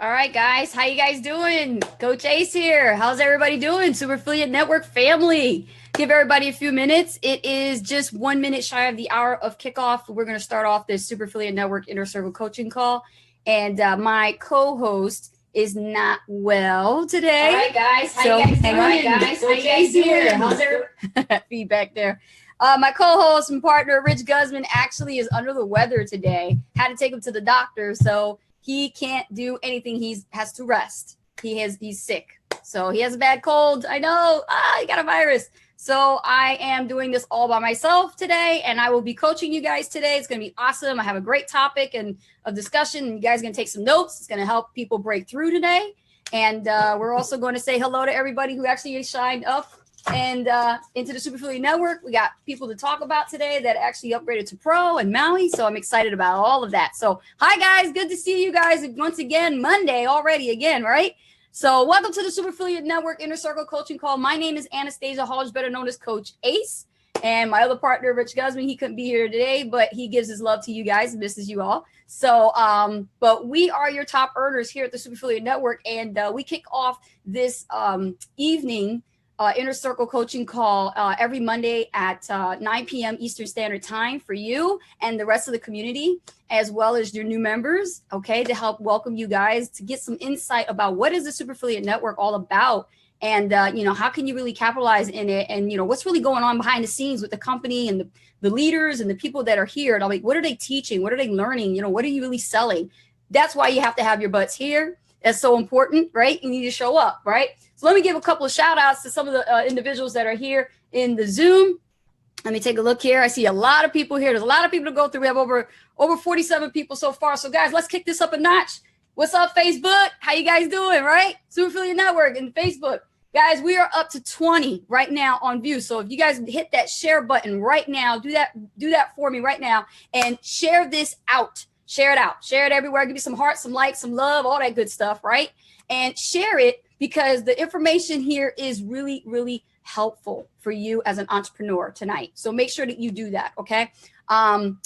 All right, guys. How you guys doing? Coach Ace here. How's everybody doing? Super Affiliate Network family. Give everybody a few minutes. It is just 1 minute shy of the hour of kickoff. We're going to start off this Super Affiliate Network Inner Circle coaching call. And my co-host is not well today. All right, guys. How you guys doing? How you guys doing? How's there feedback there? My co-host and partner, Rich Guzman, actually is under the weather today. Had to take him to the doctor, so he can't do anything. He has to rest. He's sick, so he has a bad cold. I know. He got a virus. So I am doing this all by myself today, and I will be coaching you guys today. It's going to be awesome. I have a great topic and of discussion, and you guys are going to take some notes. It's going to help people break through today. And we're also going to say hello to everybody who actually signed up and into the Super Affiliate Network. We got people to talk about today that actually upgraded to Pro and Maui. So I'm excited about all of that. So hi, guys. Good to see you guys once again. Monday already again, right? So welcome to the Super Affiliate Network Inner Circle Coaching Call. My name is Anastasia Hodge, better known as Coach Ace. And my other partner, Rich Guzman, he couldn't be here today, but he gives his love to you guys and misses you all. So, but we are your top earners here at the Super Affiliate Network. And we kick off this evening Inner Circle Coaching Call every Monday at 9 p.m. Eastern Standard Time for you and the rest of the community, as well as your new members, okay, to help welcome you guys to get some insight about what is the Super Affiliate Network all about, and how can you really capitalize in it, and what's really going on behind the scenes with the company and the leaders and the people that are here. And I'm like, what are they teaching? What are they learning? What are you really selling? That's why you have to have your butts here. That's so important, right? You need to show up, right? So let me give a couple of shout outs to some of the individuals that are here in the Zoom. Let me take a look here. I see a lot of people here. There's a lot of people to go through. We have over 47 people so far. So guys, let's kick this up a notch. What's up, Facebook? How you guys doing, right? Super Affiliate Network and Facebook. Guys, we are up to 20 right now on view. So if you guys hit that share button right now, do that for me right now and share this out. Share it out. Share it everywhere. Give me some hearts, some likes, some love, all that good stuff, right? And share it because the information here is really, really helpful for you as an entrepreneur tonight. So make sure that you do that, okay?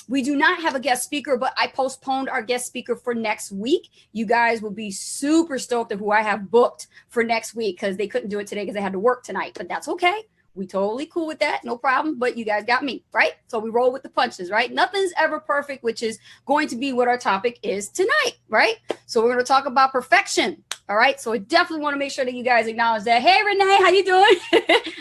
We do not have a guest speaker, but I postponed our guest speaker for next week. You guys will be super stoked at who I have booked for next week because they couldn't do it today because they had to work tonight, but that's okay. We totally cool with that. No problem. But you guys got me, right? So we roll with the punches, right? Nothing's ever perfect, which is going to be what our topic is tonight, right? So we're going to talk about perfection. All right. So I definitely want to make sure that you guys acknowledge that. Hey, Renee, how you doing?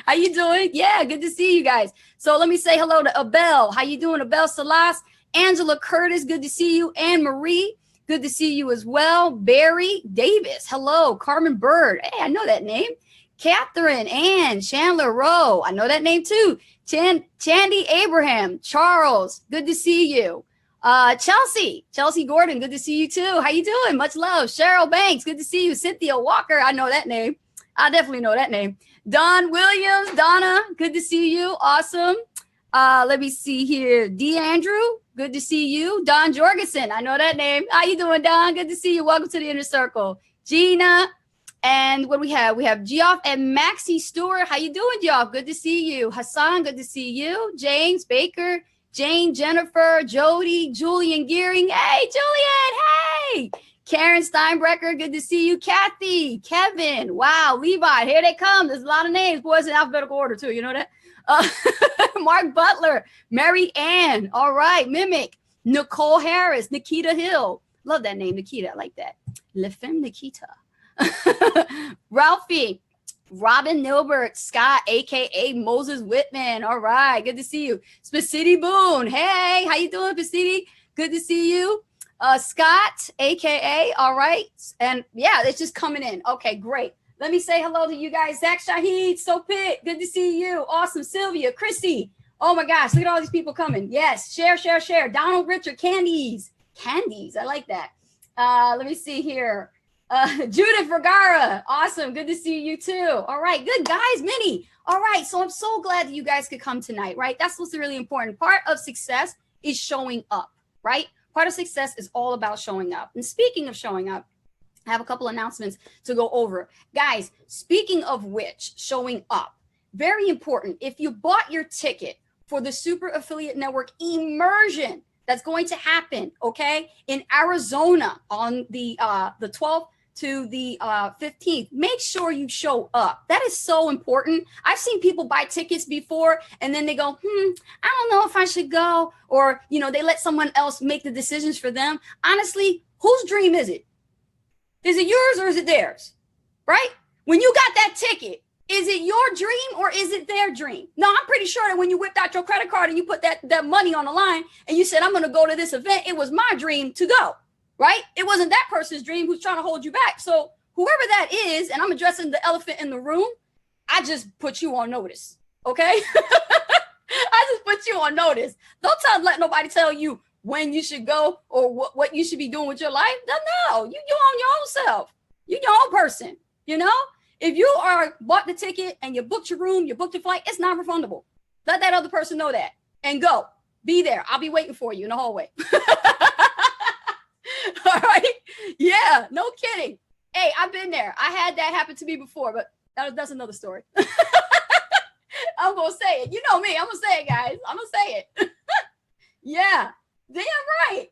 How you doing? Yeah, good to see you guys. So let me say hello to Abel. How you doing? Abel Salas, Angela Curtis. Good to see you. Anne Marie. Good to see you as well. Barry Davis. Hello. Carmen Bird. Hey, I know that name. Catherine Ann Chandler Rowe. I know that name too. Chandy Abraham. Charles. Good to see you. Chelsea Gordon. Good to see you too. How you doing? Much love. Cheryl Banks. Good to see you. Cynthia Walker. I know that name. I definitely know that name. Don Williams. Donna. Good to see you. Awesome. Let me see here. DeAndrew. Good to see you. Don Jorgensen. I know that name. How you doing, Don? Good to see you. Welcome to the Inner Circle. Gina. And what do we have? We have Geoff and Maxie Stewart. How you doing, Geoff? Good to see you. Hassan, good to see you. James Baker, Jane, Jennifer, Jody, Julian Gearing. Hey, Julian. Hey. Karen Steinbrecker, good to see you. Kathy, Kevin. Wow, Levi, here they come. There's a lot of names. Boys in alphabetical order, too. You know that? Mark Butler, Mary Ann. All right, Mimic. Nicole Harris, Nikita Hill. Love that name, Nikita. I like that. Le Femme Nikita. Ralphie, Robin Nilbert, Scott, aka Moses Whitman. All right, good to see you. Spacity Boone, hey, how you doing, Spacity? Good to see you. Scott, aka, all right, and yeah, it's just coming in. Okay, great. Let me say hello to you guys. Zach Shahid, Sopit, good to see you. Awesome, Sylvia, Chrissy. Oh my gosh, look at all these people coming. Yes, share. Donald Richard, Candies, I like that. Let me see here. Judith Vergara. Awesome. Good to see you too. All right. Good, guys. Minnie. All right. So I'm so glad that you guys could come tonight, right? That's what's really important. Part of success is showing up, right? Part of success is all about showing up. And speaking of showing up, I have a couple announcements to go over. Guys, speaking of which, showing up, very important. If you bought your ticket for the Super Affiliate Network immersion that's going to happen, okay, in Arizona on the 12th to the 15th. Make sure you show up. That is so important. I've seen people buy tickets before and then they go, I don't know if I should go. Or, they let someone else make the decisions for them. Honestly, whose dream is it? Is it yours or is it theirs? Right? When you got that ticket, is it your dream or is it their dream? No, I'm pretty sure that when you whipped out your credit card and you put that money on the line and you said, I'm going to go to this event, it was my dream to go. Right? It wasn't that person's dream who's trying to hold you back. So whoever that is, and I'm addressing the elephant in the room, I just put you on notice. Okay? I just put you on notice. Don't let nobody tell you when you should go or what you should be doing with your life. No, you own your own self. You're your own person. If you bought the ticket and you booked your room, you booked your flight, it's non-refundable. Let that other person know that and go. Be there. I'll be waiting for you in the hallway. All right. Yeah, no kidding. Hey, I've been there. I had that happen to me before, but that's another story. I'm going to say it. You know me. I'm going to say it, guys. I'm going to say it. Yeah, damn right.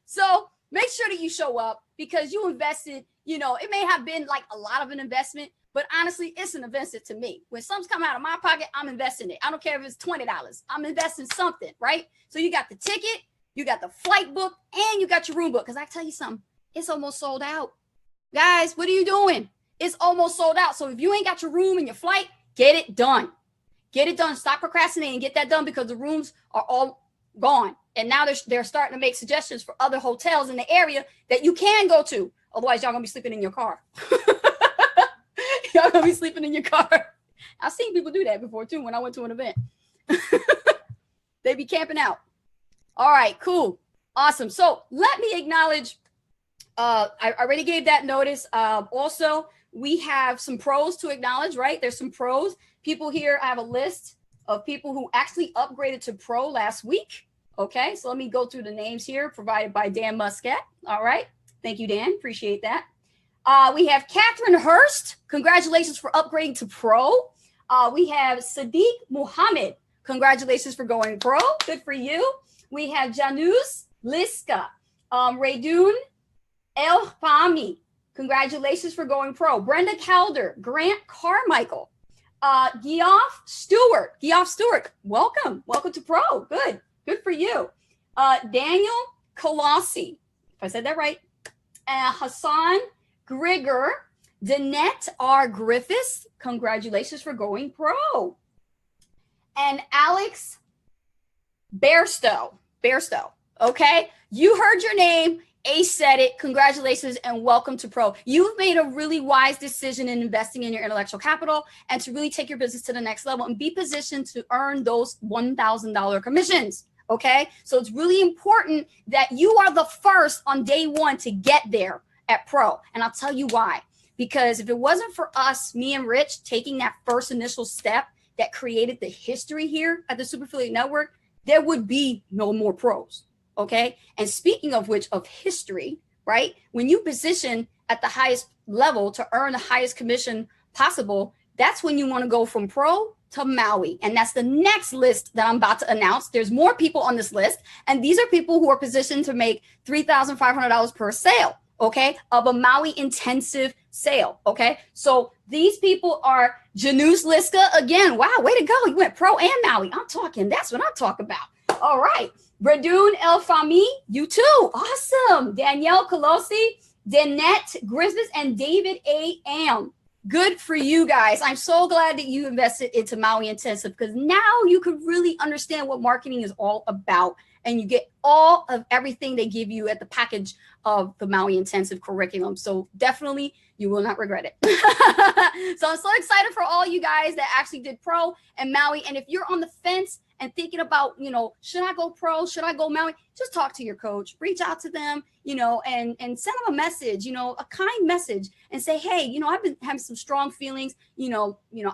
So make sure that you show up because you invested, it may have been like a lot of an investment, but honestly, it's an investment to me. When something's coming out of my pocket, I'm investing it. I don't care if it's $20. I'm investing something, right? So you got the ticket. You got the flight book and you got your room book. Because I tell you something, it's almost sold out. Guys, what are you doing? It's almost sold out. So if you ain't got your room and your flight, get it done. Get it done. Stop procrastinating. Get that done because the rooms are all gone. And now they're starting to make suggestions for other hotels in the area that you can go to. Otherwise, y'all going to be sleeping in your car. Y'all going to be sleeping in your car. I've seen people do that before, too, when I went to an event. They be camping out. All right, cool. Awesome. So let me acknowledge, I already gave that notice. Also, we have some pros to acknowledge, right? There's some pros. People here, I have a list of people who actually upgraded to pro last week. Okay, so let me go through the names here provided by Dan Muscat. All right. Thank you, Dan. Appreciate that. We have Catherine Hurst. Congratulations for upgrading to pro. We have Sadiq Muhammad. Congratulations for going pro. Good for you. We have Janus Liska, Raydun El Fahmy. Congratulations for going pro. Brenda Calder, Grant Carmichael, Geoff Stewart. Geoff Stewart, welcome. Welcome to pro. Good. Good for you. Daniel Colossi, if I said that right. Hassan Grigger, Danette R. Griffiths. Congratulations for going pro. And Alex Bairstow. Okay. You heard your name. Ace said it. Congratulations and welcome to pro. You've made a really wise decision in investing in your intellectual capital and to really take your business to the next level and be positioned to earn those $1,000 commissions. Okay. So it's really important that you are the first on day one to get there at pro. And I'll tell you why. Because if it wasn't for us, me and Rich, taking that first initial step that created the history here at the Super Affiliate Network, there would be no more pros. Okay. And speaking of which, of history, right? When you position at the highest level to earn the highest commission possible, that's when you want to go from pro to Maui. And that's the next list that I'm about to announce. There's more people on this list. And these are people who are positioned to make $3,500 per sale. Okay. Of a Maui intensive sale. Okay. So these people are Janus Liska again. Wow. Way to go. You went pro and Maui. That's what I'm talking about. All right. Bradoon El Fahmy, you too. Awesome. Danielle Colosi, Danette Griffiths, and David A. Am. Good for you guys. I'm so glad that you invested into Maui Intensive because now you can really understand what marketing is all about. And you get all of everything they give you at the package of the Maui Intensive curriculum. So definitely you will not regret it. So I'm so excited for all you guys that actually did pro and Maui. And if you're on the fence and thinking about, should I go pro? Should I go Maui? Just talk to your coach, reach out to them, and send them a message, a kind message and say, hey, I've been having some strong feelings,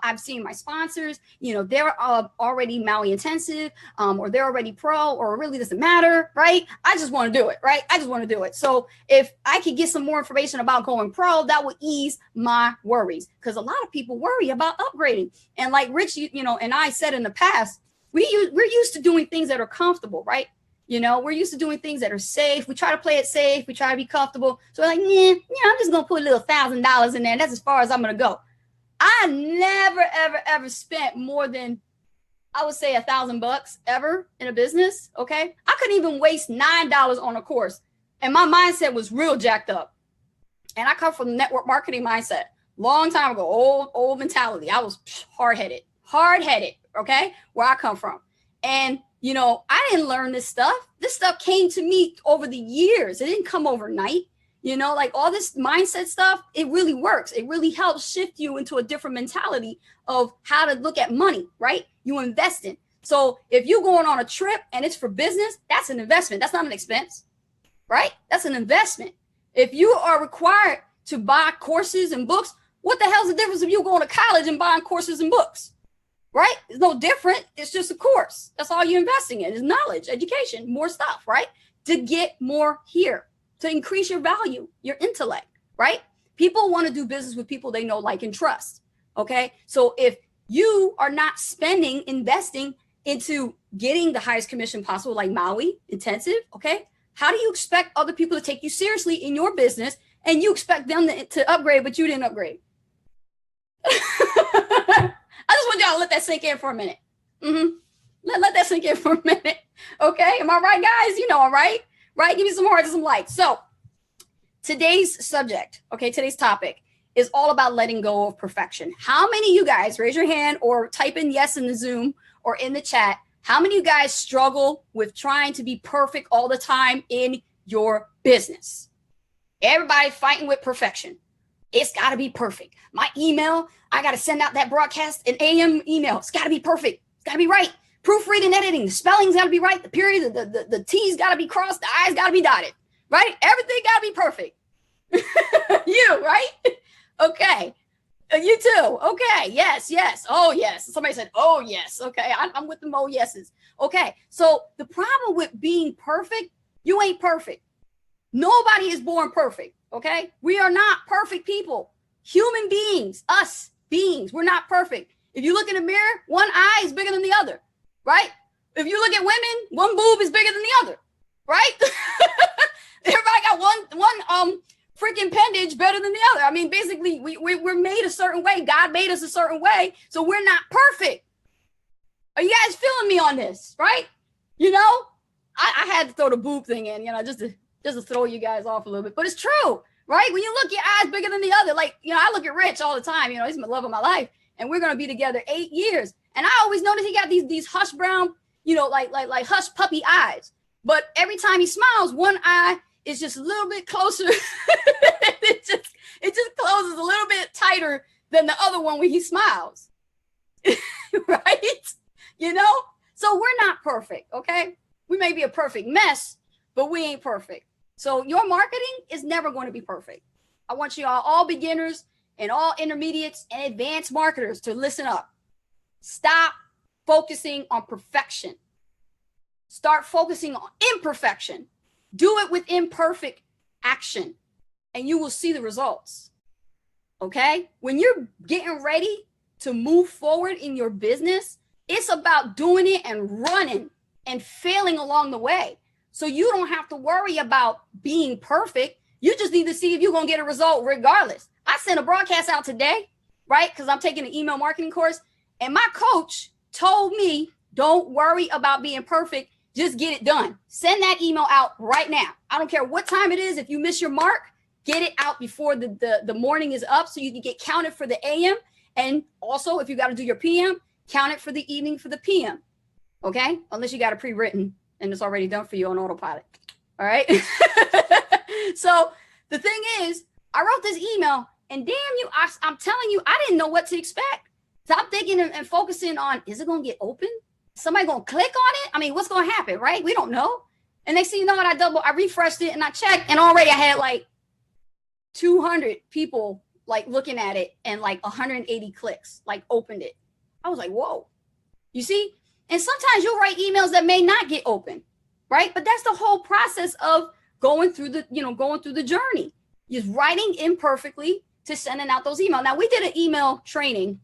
I've seen my sponsors, they're already Maui intensive, or they're already pro, or it really doesn't matter, right? I just want to do it, right? I just want to do it. So if I could get some more information about going pro, that would ease my worries because a lot of people worry about upgrading. And like Rich, and I said in the past, we're used to doing things that are comfortable, right? You know, we're used to doing things that are safe. We try to play it safe. We try to be comfortable. So we're like, yeah, I'm just going to put a little $1,000 in there. And that's as far as I'm going to go. I never, ever, ever spent more than, I would say, $1,000 ever in a business. Okay. I couldn't even waste $9 on a course. And my mindset was real jacked up. And I come from the network marketing mindset. Long time ago, old mentality. I was hard-headed. Okay. Where I come from. And you know, I didn't learn this stuff. This stuff came to me over the years. It didn't come overnight. You know, like all this mindset stuff, it really works. It really helps shift you into a different mentality of how to look at money, right? You invest in. So if you're going on a trip and it's for business, that's an investment. That's not an expense, right? That's an investment. If you are required to buy courses and books, what the hell's the difference if you going to college and buying courses and books? Right? It's no different. It's just a course. That's all you're investing in is knowledge, education, more stuff, right? To get more here, to increase your value, your intellect, right? People want to do business with people they know, like, and trust. Okay. So if you are not investing into getting the highest commission possible, like Maui Intensive, okay, how do you expect other people to take you seriously in your business and you expect them to upgrade, but you didn't upgrade? I just want y'all to let that sink in for a minute. Let that sink in for a minute. Okay. Am I right, guys? You know, all right. Right. Give me some hearts and some likes. So today's subject, okay, today's topic is all about letting go of perfection. How many of you guys, raise your hand or type in yes in the Zoom or in the chat, how many of you guys struggle with trying to be perfect all the time in your business? Everybody fighting with perfection. It's got to be perfect. My email, I got to send out that broadcast, an AM email. It's got to be perfect. It's got to be right. Proofreading, editing, the spelling's got to be right. The period, the T's got to be crossed. The I's got to be dotted, right? Everything got to be perfect. You, right? Okay. You too. Okay. Yes. Oh, yes. Somebody said, oh, yes. Okay. I'm with the oh, yeses. Okay. So the problem with being perfect, you ain't perfect. Nobody is born perfect. Okay. We are not perfect people. Human beings, us beings, we're not perfect. If you look in the mirror, one eye is bigger than the other, right? If you look at women, one boob is bigger than the other, right? Everybody got one freaking appendage better than the other. I mean, basically, we're made a certain way. God made us a certain way, so we're not perfect. Are you guys feeling me on this, right? You know, I had to throw the boob thing in, you know, just to throw you guys off a little bit, but it's true. Right? When you look, your eyes bigger than the other. Like, you know, I look at Rich all the time. You know, he's my love of my life. And we're going to be together 8 years. And I always notice he got these hush brown, you know, like hush puppy eyes. But every time he smiles, one eye is just a little bit closer. it just closes a little bit tighter than the other one when he smiles. Right? You know? So we're not perfect, okay? We may be a perfect mess, but we ain't perfect. So your marketing is never going to be perfect. I want you all beginners and all intermediates and advanced marketers to listen up. Stop focusing on perfection. Start focusing on imperfection. Do it with imperfect action and you will see the results. Okay? When you're getting ready to move forward in your business, it's about doing it and running and failing along the way. So you don't have to worry about being perfect. You just need to see if you're going to get a result regardless. I sent a broadcast out today, right? Because I'm taking an email marketing course. And my coach told me, don't worry about being perfect. Just get it done. Send that email out right now. I don't care what time it is. If you miss your mark, get it out before the morning is up so you can get counted for the AM. And also, if you got to do your PM, count it for the evening for the PM. Okay? Unless you got it pre-written and it's already done for you on autopilot. All right. So the thing is, I wrote this email and damn you, I'm telling you, I didn't know what to expect. So I'm thinking and focusing on, is it going to get open? Somebody going to click on it? I mean, what's going to happen, right? We don't know. And next thing you know, I refreshed it and I checked and already I had like 200 people like looking at it and like 180 clicks, like opened it. I was like, whoa, you see? And sometimes you'll write emails that may not get open, right? But that's the whole process of going through the journey. Just writing imperfectly to sending out those emails. Now we did an email training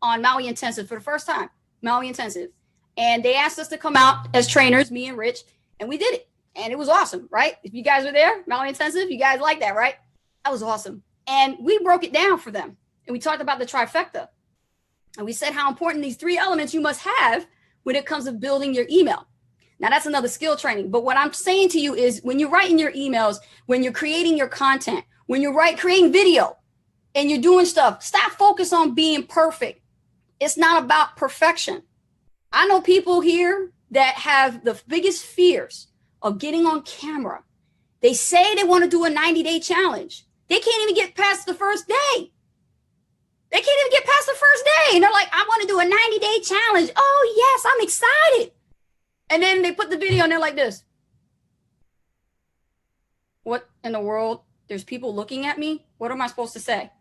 on Maui Intensive for the first time, Maui Intensive. And they asked us to come out as trainers, me and Rich, And we did it. And it was awesome, right? If you guys were there, Melanie Intensive, you guys like that, right? That was awesome. And we broke it down for them. And we talked about the trifecta. And we said how important these 3 elements you must have when it comes to building your email. Now, that's another skill training. But what I'm saying to you is when you're writing your emails, when you're creating your content, when you're creating video and you're doing stuff, stop focus on being perfect. It's not about perfection. I know people here that have the biggest fears of getting on camera. They say they want to do a 90-day challenge. They can't even get past the first day. They can't even get past the first day. And they're like, I want to do a 90-day challenge. Oh, yes, I'm excited. And then they put the video and they're like this. What in the world? There's people looking at me. What am I supposed to say?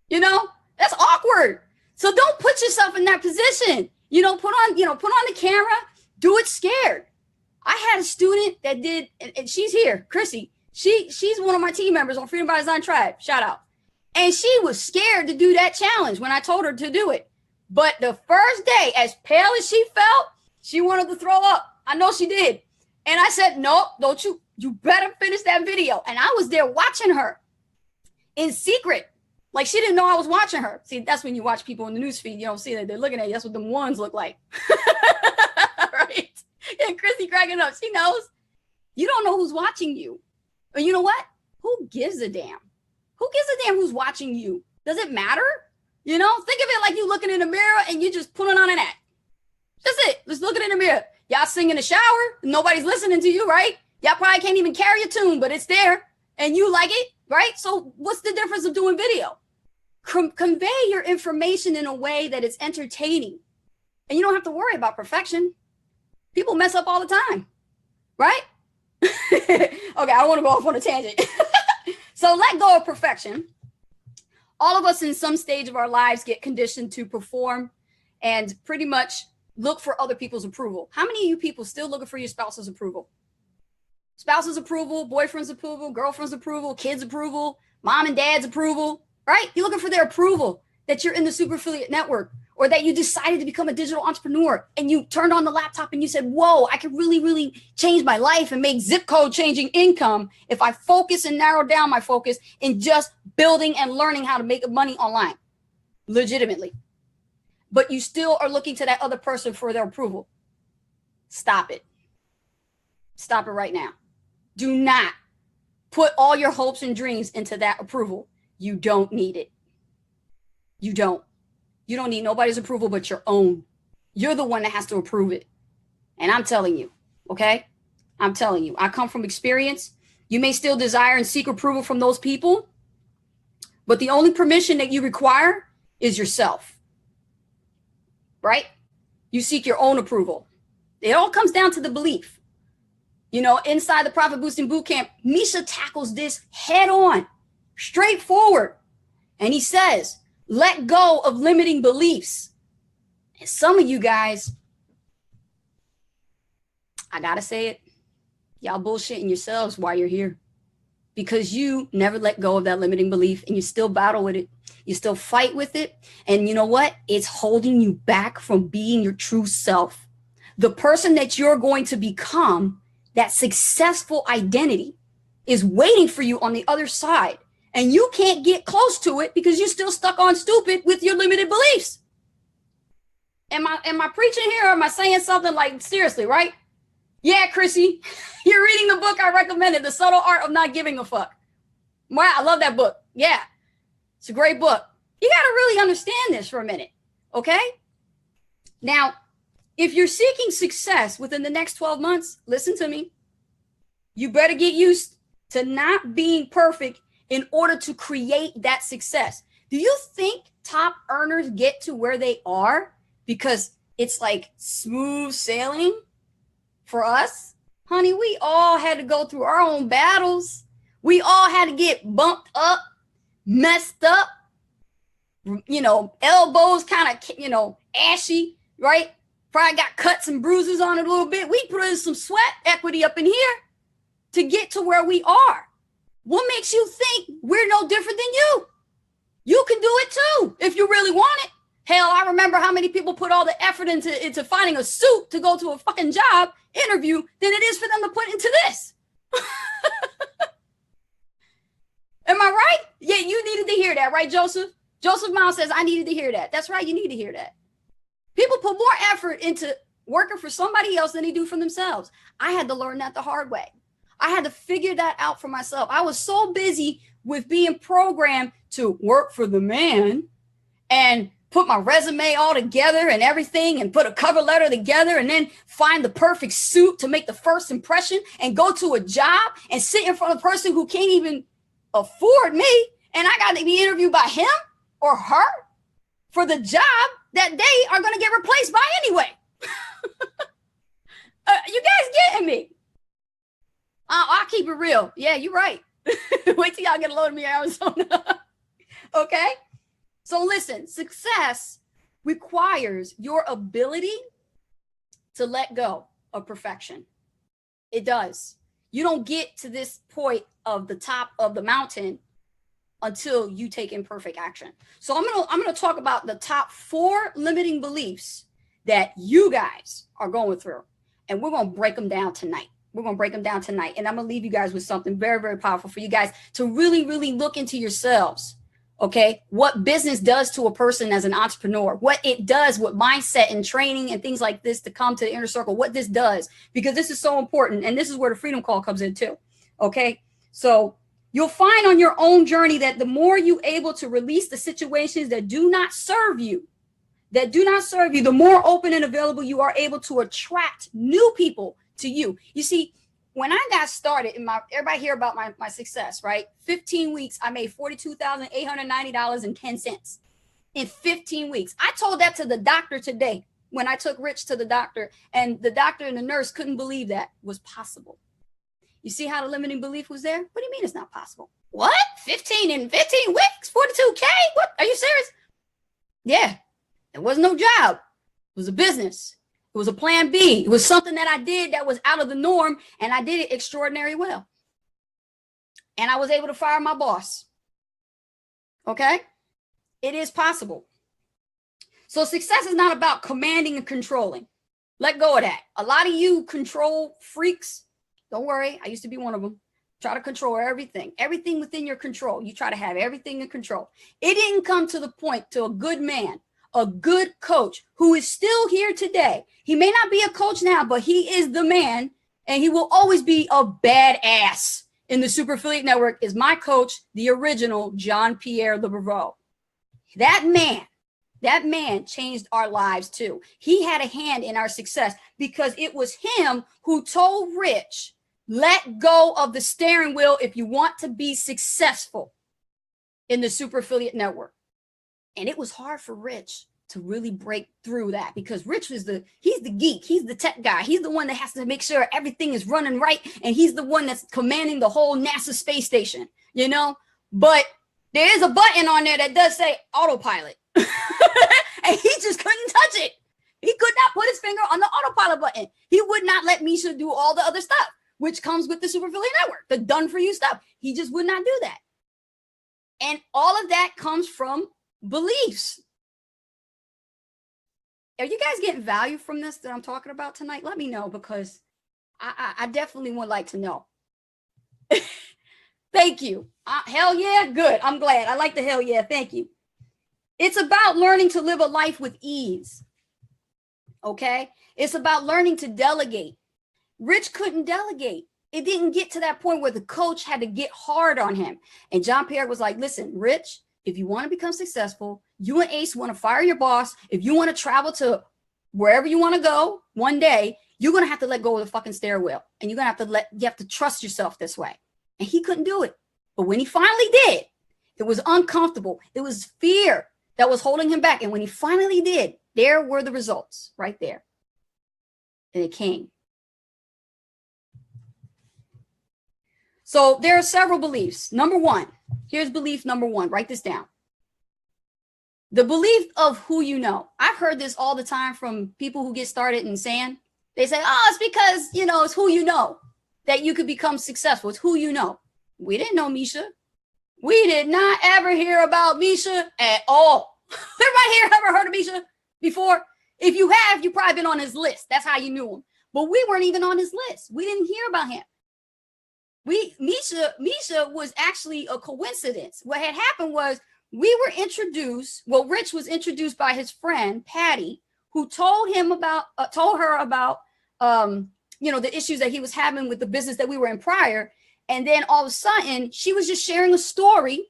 You know, that's awkward. So don't put yourself in that position. Put on the camera, do it scared. I had a student that did, and she's here, Chrissy. She's one of my team members on Freedom by Design Tribe. Shout out. And she was scared to do that challenge when I told her to do it. But the first day, as pale as she felt, she wanted to throw up. I know she did. And I said, nope, don't you better finish that video. And I was there watching her in secret. Like she didn't know I was watching her. See, that's when you watch people in the newsfeed. You don't see that they're looking at you. That's what them ones look like. Right? And Chrissy cracking up. She knows. You don't know who's watching you. But you know what? Who gives a damn? Who gives a damn who's watching you? Does it matter? Think of it like you looking in the mirror and you just putting on an act. That's it. Just looking in the mirror. Y'all sing in the shower. Nobody's listening to you, right? Y'all probably can't even carry a tune, but it's there and you like it, right? So what's the difference of doing video? Convey your information in a way that it's entertaining. And you don't have to worry about perfection. People mess up all the time, right? Okay, I don't want to go off on a tangent. So let go of perfection. All of us in some stage of our lives get conditioned to perform and pretty much look for other people's approval. How many of you people still looking for your spouse's approval? Spouse's approval, boyfriend's approval, girlfriend's approval, kids' approval, mom and dad's approval, right? You're looking for their approval that you're in the super affiliate network or that you decided to become a digital entrepreneur and you turned on the laptop and you said, whoa, I could really, really change my life and make zip code changing income if I focus and narrow down my focus in just building and learning how to make money online legitimately. But you still are looking to that other person for their approval. Stop it. Stop it right now. Do not put all your hopes and dreams into that approval. You don't need it. You don't. You don't need nobody's approval but your own. You're the one that has to approve it. And I'm telling you, okay? I'm telling you, I come from experience. You may still desire and seek approval from those people, but the only permission that you require is yourself, right? You seek your own approval. It all comes down to the belief. Inside the Profit Boosting Bootcamp, Misha tackles this head on, straightforward. And he says, let go of limiting beliefs. And some of you guys, I gotta say it, y'all bullshitting yourselves while you're here because you never let go of that limiting belief and you still battle with it. You still fight with it. And you know what? It's holding you back from being your true self. The person that you're going to become, that successful identity, is waiting for you on the other side. And you can't get close to it because you're still stuck on stupid with your limited beliefs. Am I preaching here or am I saying something like seriously, right? Yeah, Chrissy, you're reading the book I recommended, The Subtle Art of Not Giving a Fuck. Wow, I love that book. Yeah, it's a great book. You got to really understand this for a minute, okay? Now, if you're seeking success within the next 12 months, listen to me. You better get used to not being perfect in order to create that success. Do you think top earners get to where they are because it's like smooth sailing for us? Honey, we all had to go through our own battles. We all had to get bumped up, messed up, elbows kind of, ashy, right? Probably got cuts and bruises on it a little bit. We put in some sweat equity up in here to get to where we are. What makes you think we're no different than you? You can do it too if you really want it. Hell, I remember how many people put all the effort into finding a suit to go to a fucking job interview than it is for them to put into this. Am I right? Yeah, you needed to hear that, right, Joseph? Joseph Miles says, I needed to hear that. That's right, you need to hear that. People put more effort into working for somebody else than they do for themselves. I had to learn that the hard way. I had to figure that out for myself. I was so busy with being programmed to work for the man and put my resume all together and everything and put a cover letter together and then find the perfect suit to make the first impression and go to a job and sit in front of a person who can't even afford me. And I got to be interviewed by him or her for the job that they are going to get replaced by anyway. You guys getting me? I'll keep it real. Yeah, you're right. Wait till y'all get a load of me in Arizona. Okay? So listen, success requires your ability to let go of perfection. It does. You don't get to this point of the top of the mountain until you take imperfect action. So I'm gonna talk about the top 4 limiting beliefs that you guys are going through, and we're gonna break them down tonight. We're gonna break them down tonight, and I'm gonna leave you guys with something very, very powerful for you guys to really, really look into yourselves. Okay, what business does to a person as an entrepreneur, what it does with mindset and training and things like this to come to the inner circle, what this does, because this is so important. And this is where the freedom call comes in too. Okay, so you'll find on your own journey that the more you're able to release the situations that do not serve you, the more open and available you are able to attract new people to you. You see, when I got started everybody hear about my success, right? 15 weeks, I made $42,890.10 in 15 weeks. I told that to the doctor today when I took Rich to the doctor, and the doctor and the nurse couldn't believe that was possible. You see how the limiting belief was there? What do you mean it's not possible? What? 15 in 15 weeks? 42K? What? Are you serious? Yeah, it was no job. It was a business. It was a plan B. It was something that I did that was out of the norm, and I did it extraordinarily well. And I was able to fire my boss. Okay? It is possible. So success is not about commanding and controlling. Let go of that. A lot of you control freaks, don't worry, I used to be one of them. Try to control everything within your control. You try to have everything in control. It didn't come to the point to a good man, a good coach who is still here today. He may not be a coach now, but he is the man, and he will always be a badass in the Super Affiliate Network, is my coach, the original Jean-Pierre Lebereau. That man changed our lives too. He had a hand in our success because it was him who told Rich, let go of the steering wheel if you want to be successful in the Super Affiliate Network. And it was hard for Rich to really break through that because Rich was he's the geek. He's the tech guy. He's the one that has to make sure everything is running right. And he's the one that's commanding the whole NASA space station, you know? But there is a button on there that does say autopilot. And he just couldn't touch it. He could not put his finger on the autopilot button. He would not let Misha do all the other stuff, which comes with the Super Affiliate Network, the done for you stuff. He just would not do that. And all of that comes from beliefs. Are you guys getting value from this that I'm talking about tonight? Let me know, because I definitely would like to know. Thank you. Hell yeah. Good. I'm glad. I like the hell yeah. Thank you. It's about learning to live a life with ease. Okay. It's about learning to delegate. Rich couldn't delegate. It didn't get to that point where the coach had to get hard on him. And Jean-Pierre was like, listen, Rich, if you want to become successful, you and Ace want to fire your boss. If you want to travel to wherever you want to go one day, you're going to have to let go of the fucking steering wheel. And you're going to have to trust yourself this way. And he couldn't do it. But when he finally did, it was uncomfortable. It was fear that was holding him back. And when he finally did, there were the results right there. And it came. So there are several beliefs. Number one, here's belief number one. Write this down. The belief of who you know. I've heard this all the time from people who get started in sand. They say, oh, it's because, it's who you know that you could become successful. It's who you know. We didn't know Misha. We did not ever hear about Misha at all. Everybody here ever heard of Misha before? If you have, you probably been on his list. That's how you knew him. But we weren't even on his list. We didn't hear about him. Misha was actually a coincidence. What had happened was we were introduced. Well, Rich was introduced by his friend Patty, who told her about the issues that he was having with the business that we were in prior. And then all of a sudden, she was just sharing a story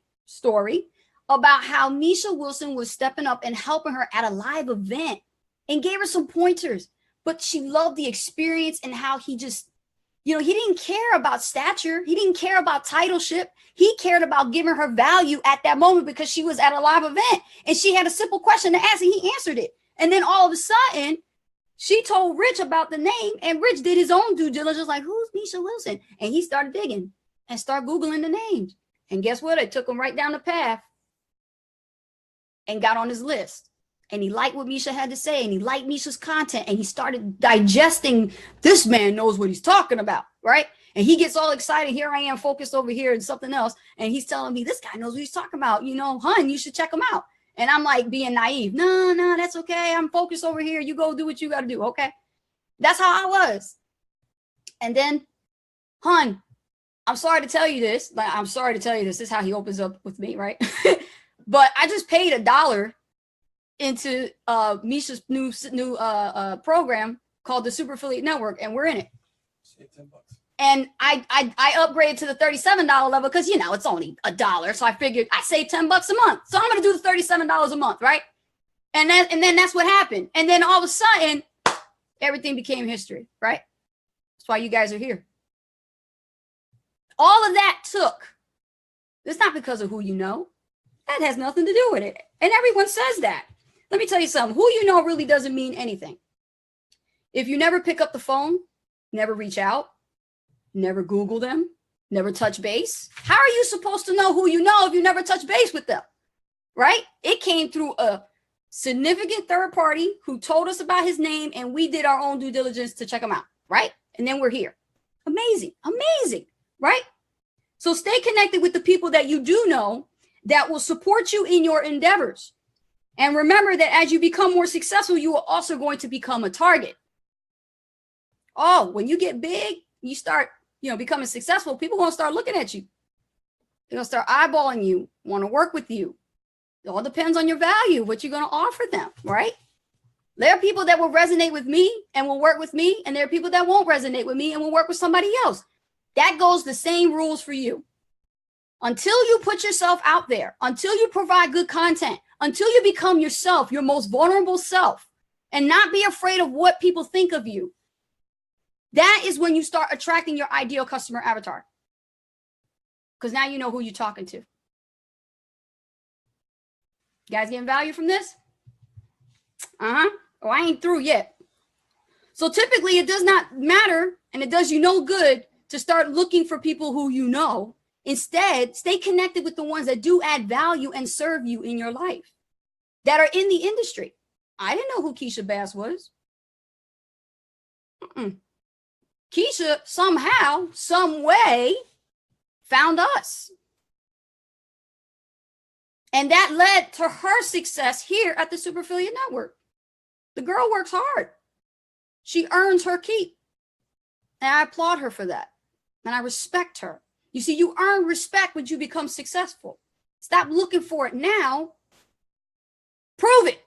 about how Misha Wilson was stepping up and helping her at a live event and gave her some pointers. But she loved the experience and how he just, he didn't care about stature. He didn't care about titleship. He cared about giving her value at that moment because she was at a live event and she had a simple question to ask and he answered it. And then all of a sudden, she told Rich about the name and Rich did his own due diligence, like, who's Misha Wilson? And he started digging and started Googling the names. And guess what? It took him right down the path and got on his list. And he liked what Misha had to say and he liked Misha's content and he started digesting, this man knows what he's talking about, right? And he gets all excited. Here I am focused over here and something else. And he's telling me, this guy knows what he's talking about. Hun, you should check him out. And I'm like being naive. No, that's okay. I'm focused over here. You go do what you got to do. Okay. That's how I was. And then, Hun, I'm sorry to tell you this. This is how he opens up with me, right? But I just paid $1 into Misha's new program called the Super Affiliate Network, and we're in it. Save $10. And I upgraded to the $37 level because it's only $1. So I figured I saved $10 a month. So I'm gonna do the $37 a month, right? And then that's what happened. And then all of a sudden, everything became history, right? That's why you guys are here. All of that it's not because of who you know. That has nothing to do with it. And everyone says that. Let me tell you something. Who you know really doesn't mean anything. If you never pick up the phone, never reach out, never Google them, never touch base, how are you supposed to know who you know if you never touch base with them? Right? It came through a significant third party who told us about his name and we did our own due diligence to check him out. Right? And then we're here. Amazing. Right? So stay connected with the people that you do know that will support you in your endeavors. And remember that as you become more successful, you are also going to become a target. Oh, when you get big, you start, becoming successful, people going to start looking at you. They're going to start eyeballing you, want to work with you. It all depends on your value, what you're going to offer them, right? There are people that will resonate with me and will work with me, and there are people that won't resonate with me and will work with somebody else. That goes the same rules for you. Until you put yourself out there, until you provide good content, until you become yourself, your most vulnerable self, and not be afraid of what people think of you, that is when you start attracting your ideal customer avatar. Because now you know who you're talking to. You guys getting value from this? Oh, I ain't through yet. So typically it does not matter, and it does you no good to start looking for people who you know. Instead, stay connected with the ones that do add value and serve you in your life, that are in the industry. I didn't know who Keisha Bass was. Keisha somehow, some way found us. And that led to her success here at the Super Affiliate Network. The girl works hard. She earns her keep. And I applaud her for that. And I respect her. You see, you earn respect when you become successful. Stop looking for it now. Prove it.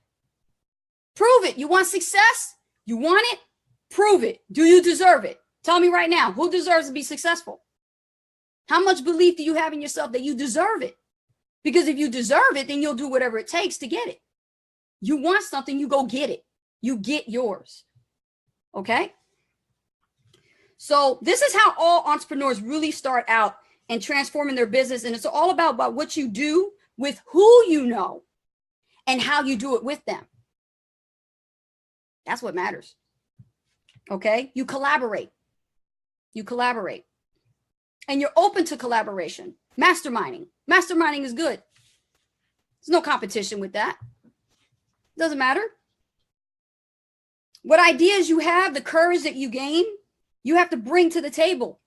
Prove it. You want success? You want it? Prove it. Do you deserve it? Tell me right now, who deserves to be successful? How much belief do you have in yourself that you deserve it? Because if you deserve it, then you'll do whatever it takes to get it. You want something, you go get it. You get yours. Okay? So this is how all entrepreneurs really start out and transforming their business. And it's all about what you do with who you know and how you do it with them. That's what matters. Okay? You collaborate. You collaborate. And you're open to collaboration. Masterminding. Masterminding is good. There's no competition with that. Doesn't matter. What ideas you have, the courage that you gain, you have to bring to the table.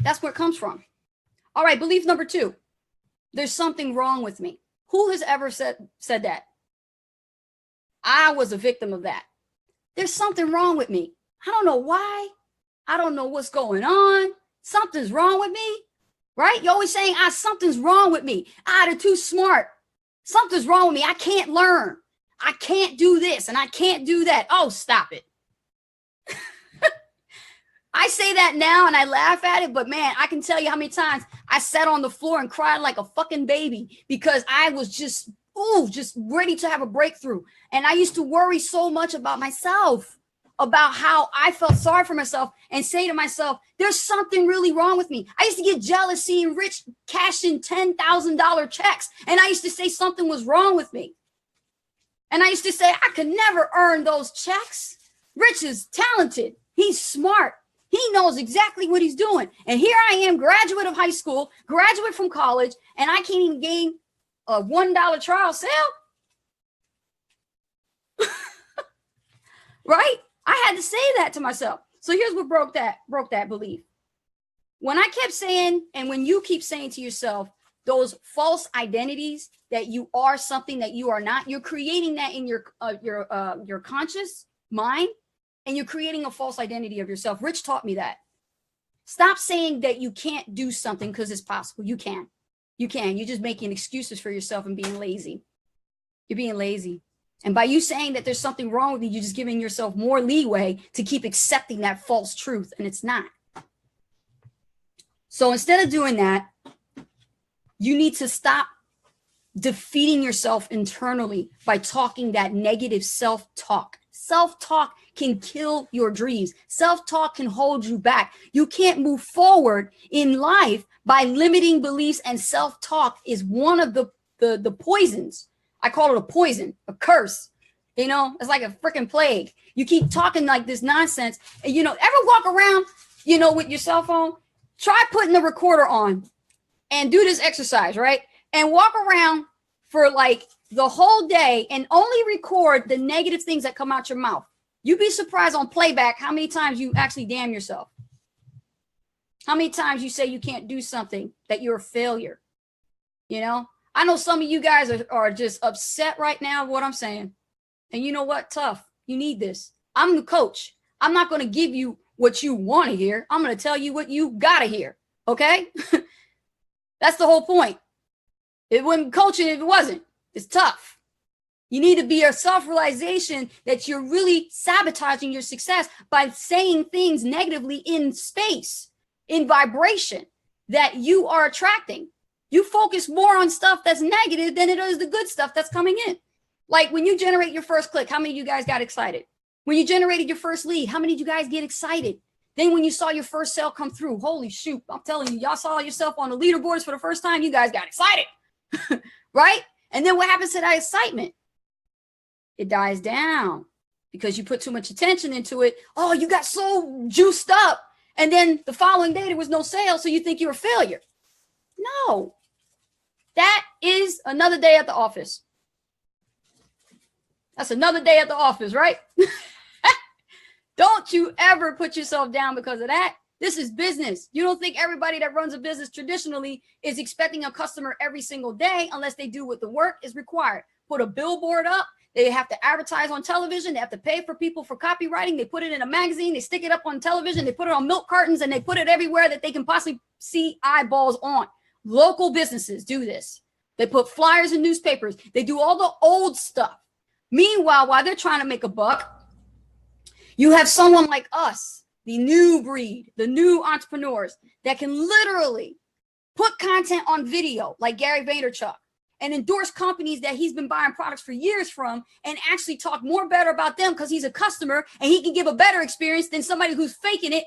That's where it comes from. All right, belief number 2. There's something wrong with me. Who has ever said that? I was a victim of that. There's something wrong with me. I don't know why. I don't know what's going on. Something's wrong with me, right? You're always saying, something's wrong with me. They're too smart. Something's wrong with me. I can't learn. I can't do this and I can't do that. Oh, stop it. I say that now and I laugh at it, but man, I can tell you how many times I sat on the floor and cried like a fucking baby because I was just ready to have a breakthrough. And I used to worry so much about myself, about how I felt sorry for myself and say to myself, there's something really wrong with me. I used to get jealous seeing Rich cash in $10,000 checks. And I used to say something was wrong with me. And I used to say, I could never earn those checks. Rich is talented. He's smart. He knows exactly what he's doing. And here I am, graduate of high school, graduate from college, and I can't even gain a $1 trial sale. Right? I had to say that to myself. So here's what broke that belief. When I kept saying, and when you keep saying to yourself, those false identities that you are something that you are not, you're creating that in your conscious mind, and you're creating a false identity of yourself. Rich taught me that. Stop saying that you can't do something because it's possible. You can. You can. You're just making excuses for yourself and being lazy. You're being lazy. And by you saying that there's something wrong with you, you're just giving yourself more leeway to keep accepting that false truth, and it's not. So instead of doing that, you need to stop defeating yourself internally by talking that negative self-talk. Self-talk can kill your dreams. Self-talk can hold you back. You can't move forward in life by limiting beliefs, and self-talk is one of the poisons. I call it a poison, a curse. You know, it's like a freaking plague. You keep talking like this nonsense. And, ever walk around, with your cell phone? Try putting the recorder on and do this exercise, right? And walk around for like the whole day and only record the negative things that come out your mouth. You'd be surprised on playback how many times you actually damn yourself. How many times you say you can't do something, that you're a failure. I know some of you guys are just upset right now with what I'm saying. And you know what? Tough. You need this. I'm the coach. I'm not going to give you what you want to hear. I'm going to tell you what you got to hear. Okay? That's the whole point. It wouldn't coaching if it wasn't. It's tough. You need to be a self-realization that you're really sabotaging your success by saying things negatively in space, in vibration, that you are attracting. You focus more on stuff that's negative than it is the good stuff that's coming in. Like when you generate your first click, how many of you guys got excited? When you generated your first lead, how many of you guys get excited? Then when you saw your first sale come through, holy shoot, I'm telling you, y'all saw yourself on the leaderboards for the first time, you guys got excited, right? And then what happens to that excitement? It dies down because you put too much attention into it. Oh, you got so juiced up. And then the following day, there was no sale, so you think you're a failure. No, that is another day at the office. That's another day at the office, right? Don't you ever put yourself down because of that. This is business. You don't think everybody that runs a business traditionally is expecting a customer every single day unless they do what the work is required. Put a billboard up. They have to advertise on television. They have to pay for people for copywriting. They put it in a magazine. They stick it up on television. They put it on milk cartons, and they put it everywhere that they can possibly see eyeballs on. Local businesses do this. They put flyers in newspapers. They do all the old stuff. Meanwhile, while they're trying to make a buck, you have someone like us, the new breed, the new entrepreneurs that can literally put content on video like Gary Vaynerchuk and endorse companies that he's been buying products for years from and actually talk more better about them because he's a customer and he can give a better experience than somebody who's faking it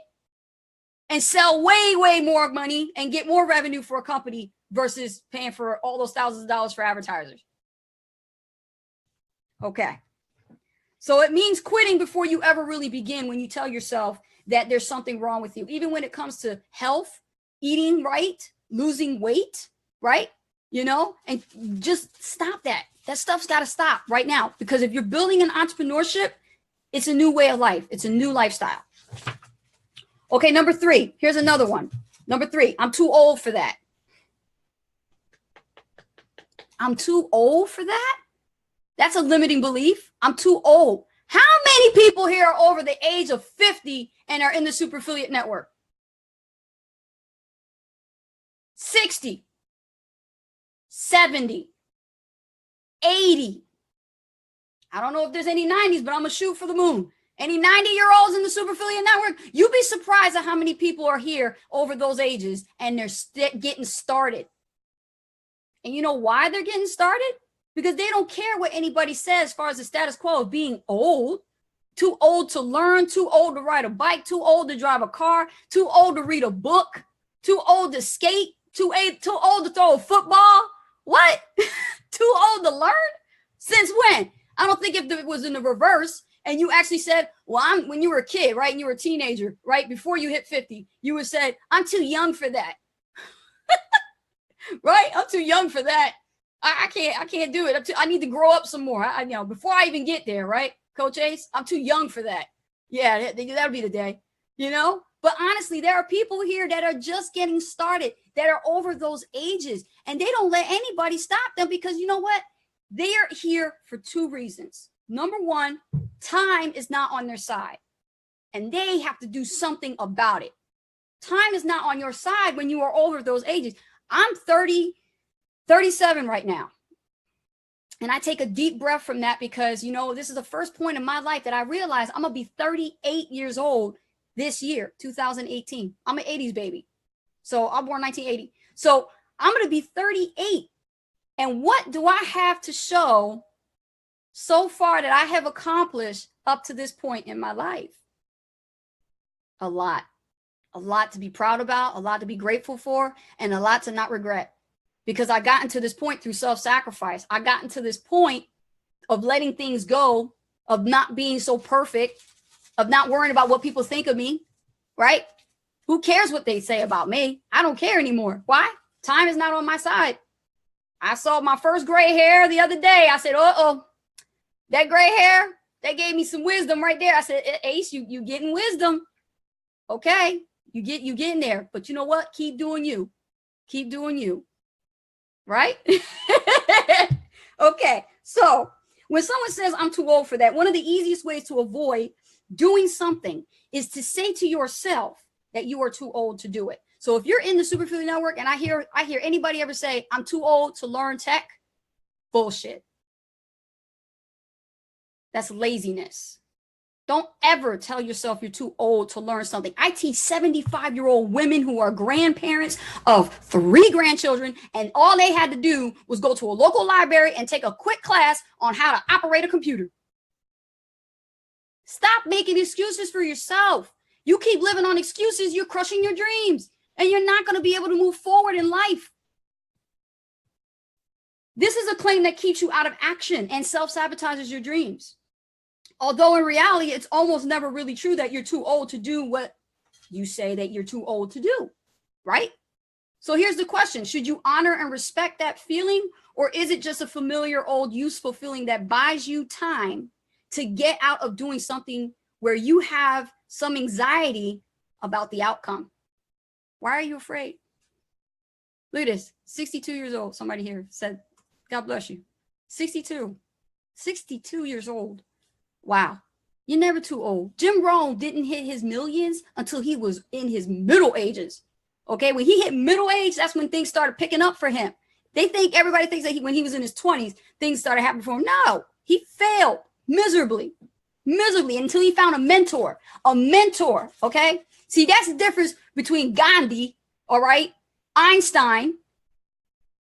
and sell way, way more money and get more revenue for a company versus paying for all those thousands of dollars for advertisers. Okay. So it means quitting before you ever really begin when you tell yourself that there's something wrong with you. Even when it comes to health, eating right, losing weight, right? And just stop that. That stuff's got to stop right now. Because if you're building an entrepreneurship, it's a new way of life. It's a new lifestyle. Okay, number 3. Here's another one. Number 3, I'm too old for that. I'm too old for that? That's a limiting belief. I'm too old. How many people here are over the age of 50 and are in the super affiliate network? 60, 70, 80. I don't know if there's any 90s, but I'm going to shoot for the moon. Any 90-year-olds in the super affiliate network? You'd be surprised at how many people are here over those ages and they're getting started. And you know why they're getting started? Because they don't care what anybody says as far as the status quo of being old. Too old to learn, too old to ride a bike, too old to drive a car, too old to read a book, too old to skate, too old to throw a football. What? Too old to learn? Since when? I don't think if it was in the reverse and you actually said, well, when you were a kid, right? And you were a teenager, right? Before you hit 50, you would say, I'm too young for that. Right? I'm too young for that. I can't do it. I need to grow up some more. Before I even get there, right? Coach Ace, I'm too young for that. Yeah, that'll be the day, But honestly, there are people here that are just getting started, that are over those ages, and they don't let anybody stop them because you know what? They are here for two reasons. Number one, time is not on their side, and they have to do something about it. Time is not on your side when you are over those ages. I'm 37 right now. And I take a deep breath from that because, this is the first point in my life that I realized I'm going to be 38 years old this year, 2018. I'm an 80s baby. So I'm born 1980. So I'm going to be 38. And what do I have to show so far that I have accomplished up to this point in my life? A lot to be proud about, a lot to be grateful for, and a lot to not regret. Because I gotten to this point through self-sacrifice. I gotten to this point of letting things go, of not being so perfect, of not worrying about what people think of me, right? Who cares what they say about me? I don't care anymore. Why? Time is not on my side. I saw my first gray hair the other day. I said, uh-oh, that gray hair, that gave me some wisdom right there. I said, Ace, you getting wisdom. Okay, you getting there. But you know what? Keep doing you. Keep doing you. Right? Okay. So when someone says I'm too old for that, one of the easiest ways to avoid doing something is to say to yourself that you are too old to do it. So if you're in the super affiliate network and I hear anybody ever say I'm too old to learn tech, bullshit. That's laziness. Don't ever tell yourself you're too old to learn something. I teach 75-year-old women who are grandparents of 3 grandchildren, and all they had to do was go to a local library and take a quick class on how to operate a computer. Stop making excuses for yourself. You keep living on excuses, you're crushing your dreams, and you're not going to be able to move forward in life. This is a claim that keeps you out of action and self-sabotages your dreams. Although in reality, it's almost never really true that you're too old to do what you say that you're too old to do, right? So here's the question. Should you honor and respect that feeling, or is it just a familiar, old, useful feeling that buys you time to get out of doing something where you have some anxiety about the outcome? Why are you afraid? Look at this, 62 years old. Somebody here said, God bless you. 62 years old. Wow. You're never too old. Jim Rohn didn't hit his millions until he was in his middle ages. Okay. When he hit middle age, that's when things started picking up for him. Everybody thinks that when he was in his 20s, things started happening for him. No, he failed miserably until he found a mentor. Okay. See, that's the difference between Gandhi, all right, Einstein,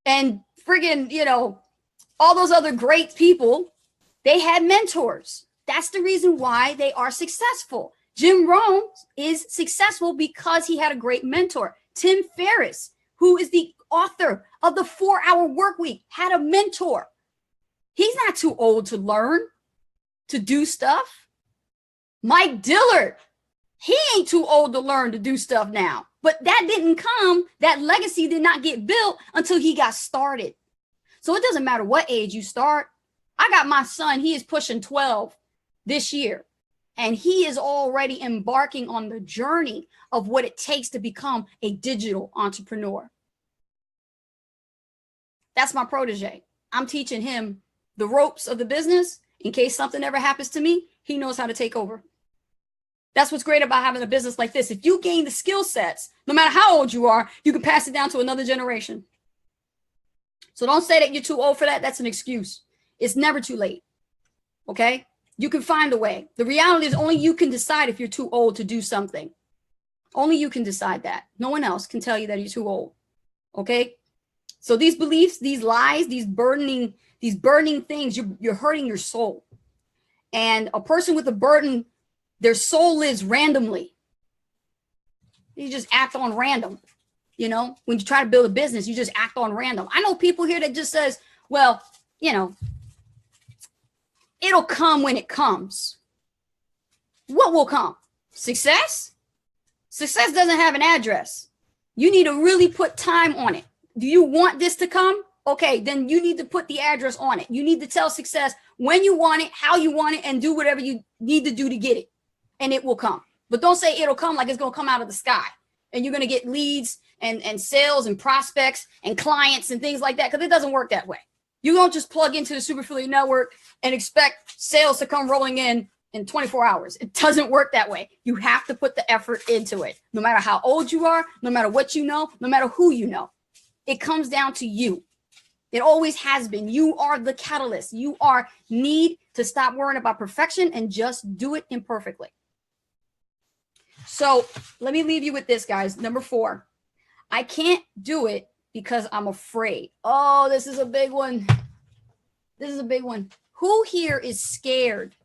and friggin', all those other great people. They had mentors. That's the reason why they are successful. Jim Rohn is successful because he had a great mentor. Tim Ferriss, who is the author of the 4-Hour Workweek, had a mentor. He's not too old to learn, to do stuff. Mike Dillard, he ain't too old to learn to do stuff now. But that legacy did not get built until he got started. So it doesn't matter what age you start. I got my son, he is pushing 12 this year, and he is already embarking on the journey of what it takes to become a digital entrepreneur. That's my protege. I'm teaching him the ropes of the business, In case something ever happens to me, he knows how to take over. That's what's great about having a business like this. If you gain the skill sets, no matter how old you are, you can pass it down to another generation. So don't say that you're too old for that. That's an excuse. It's never too late. Okay? You can find a way. The reality is only you can decide if you're too old to do something. Only you can decide that. No one else can tell you that you're too old. Okay? So these beliefs, these lies, these burdening things, you're hurting your soul. And a person with a burden, their soul lives randomly. You just act on random. You know, when you try to build a business, you just act on random. I know people here that just says, well, you know, it'll come when it comes. What will come? Success? Success doesn't have an address. You need to really put time on it. Do you want this to come? Okay, then you need to put the address on it. You need to tell success when you want it, how you want it, and do whatever you need to do to get it. And it will come. But don't say it'll come like it's going to come out of the sky. And you're going to get leads and sales and prospects and clients and things like that, because it doesn't work that way. You don't just plug into the Super Affiliate Network and expect sales to come rolling in 24 hours. It doesn't work that way. You have to put the effort into it. No matter how old you are, no matter what you know, no matter who you know. It comes down to you. It always has been. You are the catalyst. You need to stop worrying about perfection and just do it imperfectly. So let me leave you with this, guys. Number 4, I can't do it because I'm afraid. Oh, this is a big one. This is a big one. Who here is scared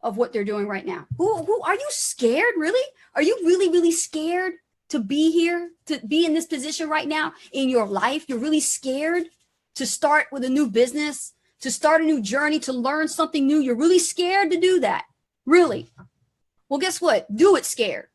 of what they're doing right now? Who are you scared? Really? Are you really, really scared to be here, to be in this position right now in your life? You're really scared to start with a new business, to start a new journey, to learn something new. You're really scared to do that. Really? Well, guess what? Do it scared.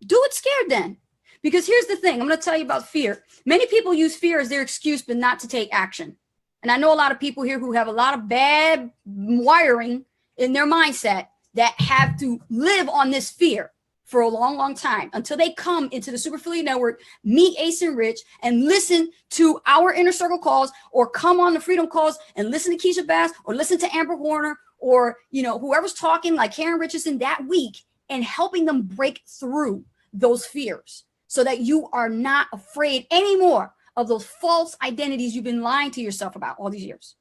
Do it scared then. Because here's the thing. I'm going to tell you about fear. Many people use fear as their excuse, but not to take action. And I know a lot of people here who have a lot of bad wiring in their mindset that have to live on this fear for a long, long time until they come into the Super Affiliate Network, meet Ace and Rich, and listen to our Inner Circle calls, or come on the Freedom calls and listen to Keisha Bass, or listen to Amber Warner, or, you know, whoever's talking like Karen Richardson that week, and helping them break through those fears so that you are not afraid anymore of those false identities you've been lying to yourself about all these years.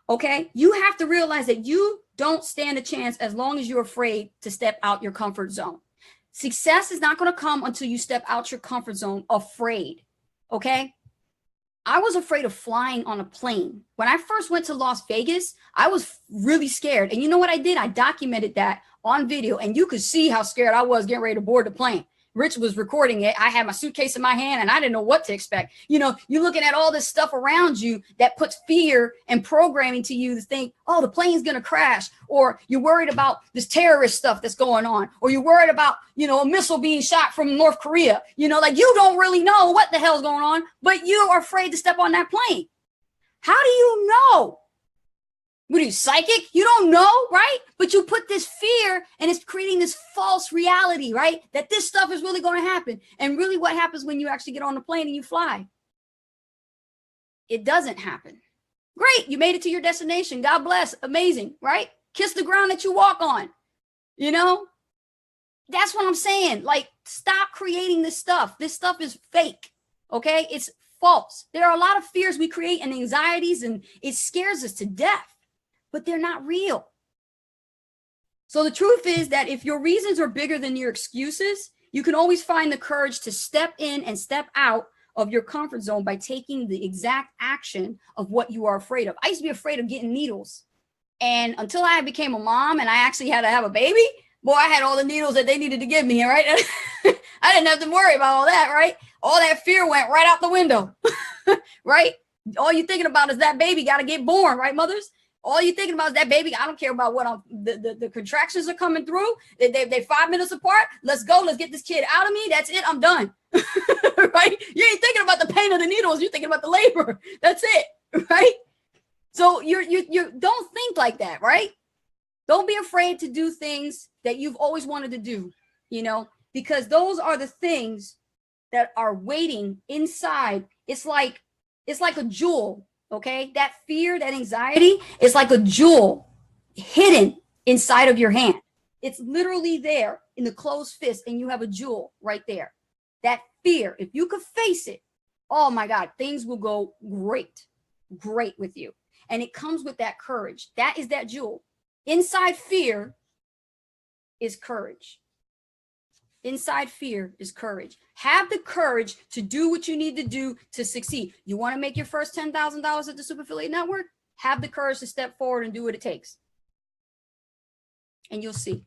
Okay? You have to realize that you don't stand a chance as long as you're afraid to step out your comfort zone. Success is not going to come until you step out your comfort zone afraid. Okay? I was afraid of flying on a plane. When I first went to Las Vegas, I was really scared. And you know what I did? I documented that on video, and you could see how scared I was getting ready to board the plane. Rich was recording it. I had my suitcase in my hand and I didn't know what to expect. You know, you're looking at all this stuff around you that puts fear and programming to you to think, oh, the plane's going to crash, or you're worried about this terrorist stuff that's going on, or you're worried about, you know, a missile being shot from North Korea. You know, like, you don't really know what the hell's going on, but you are afraid to step on that plane. How do you know? What are you, psychic? You don't know, right? But you put this fear and it's creating this false reality, right? That this stuff is really going to happen. And really what happens when you actually get on the plane and you fly? It doesn't happen. Great. You made it to your destination. God bless. Amazing, right? Kiss the ground that you walk on. You know, that's what I'm saying. Like, stop creating this stuff. This stuff is fake. Okay. It's false. There are a lot of fears we create and anxieties, and it scares us to death. But they're not real. So the truth is that if your reasons are bigger than your excuses, you can always find the courage to step in and step out of your comfort zone by taking the exact action of what you are afraid of. I used to be afraid of getting needles. And until I became a mom and I actually had to have a baby, boy, I had all the needles that they needed to give me, right? I didn't have to worry about all that, right? All that fear went right out the window, right? All you're thinking about is that baby got to get born, right, mothers? All you're thinking about is that baby. I don't care about what the contractions are coming through. They're 5 minutes apart. Let's go. Let's get this kid out of me. That's it. I'm done. Right? You ain't thinking about the pain of the needles. You're thinking about the labor. That's it. Right? So you don't think like that, right? Don't be afraid to do things that you've always wanted to do, you know, because those are the things that are waiting inside. It's like a jewel Okay. That fear, that anxiety is like a jewel hidden inside of your hand. It's literally there in the closed fist, and you have a jewel right there. That fear, if you could face it, oh my God, things will go great, great with you. And it comes with that courage. That is that jewel. Inside fear is courage. Inside fear is courage. Have the courage to do what you need to do to succeed. You want to make your first $10,000 at the Super Affiliate Network? Have the courage to step forward and do what it takes. And you'll see.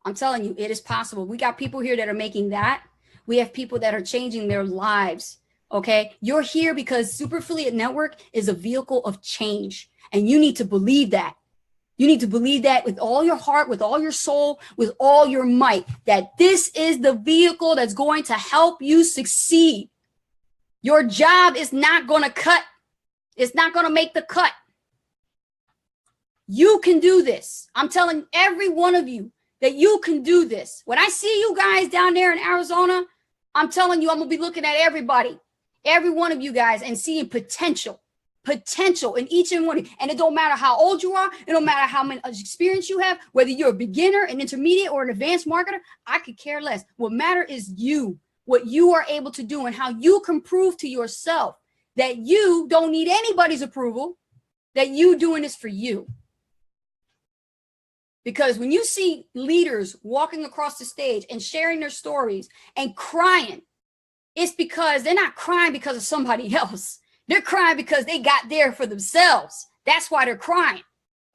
I'm telling you, it is possible. We got people here that are making that. We have people that are changing their lives. Okay. You're here because Super Affiliate Network is a vehicle of change. And you need to believe that. You need to believe that with all your heart, with all your soul, with all your might, that this is the vehicle that's going to help you succeed. Your job is not going to cut. It's not going to make the cut. You can do this. I'm telling every one of you that you can do this. When I see you guys down there in Arizona, I'm telling you, I'm going to be looking at everybody, every one of you guys, and seeing potential in each and one. And it don't matter how old you are. It don't matter how much experience you have, whether you're a beginner, an intermediate, or an advanced marketer. I could care less. What matters is you, what you are able to do, and how you can prove to yourself that you don't need anybody's approval, that you doing this for you. Because when you see leaders walking across the stage and sharing their stories and crying, it's because they're not crying because of somebody else. They're crying because they got there for themselves. That's why they're crying.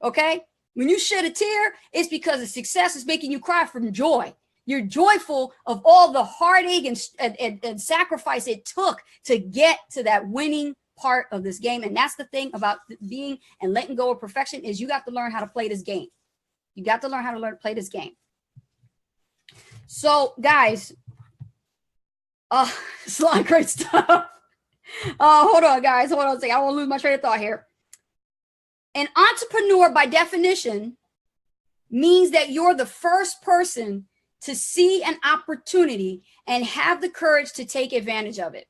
Okay? When you shed a tear, it's because the success is making you cry from joy. You're joyful of all the heartache and sacrifice it took to get to that winning part of this game. And that's the thing about being and letting go of perfection, is you got to learn how to play this game. You got to learn how to play this game. So, guys, it's a lot of great stuff. Hold on, guys. Hold on a second. I won't lose my train of thought here. An entrepreneur, by definition, means that you're the first person to see an opportunity and have the courage to take advantage of it.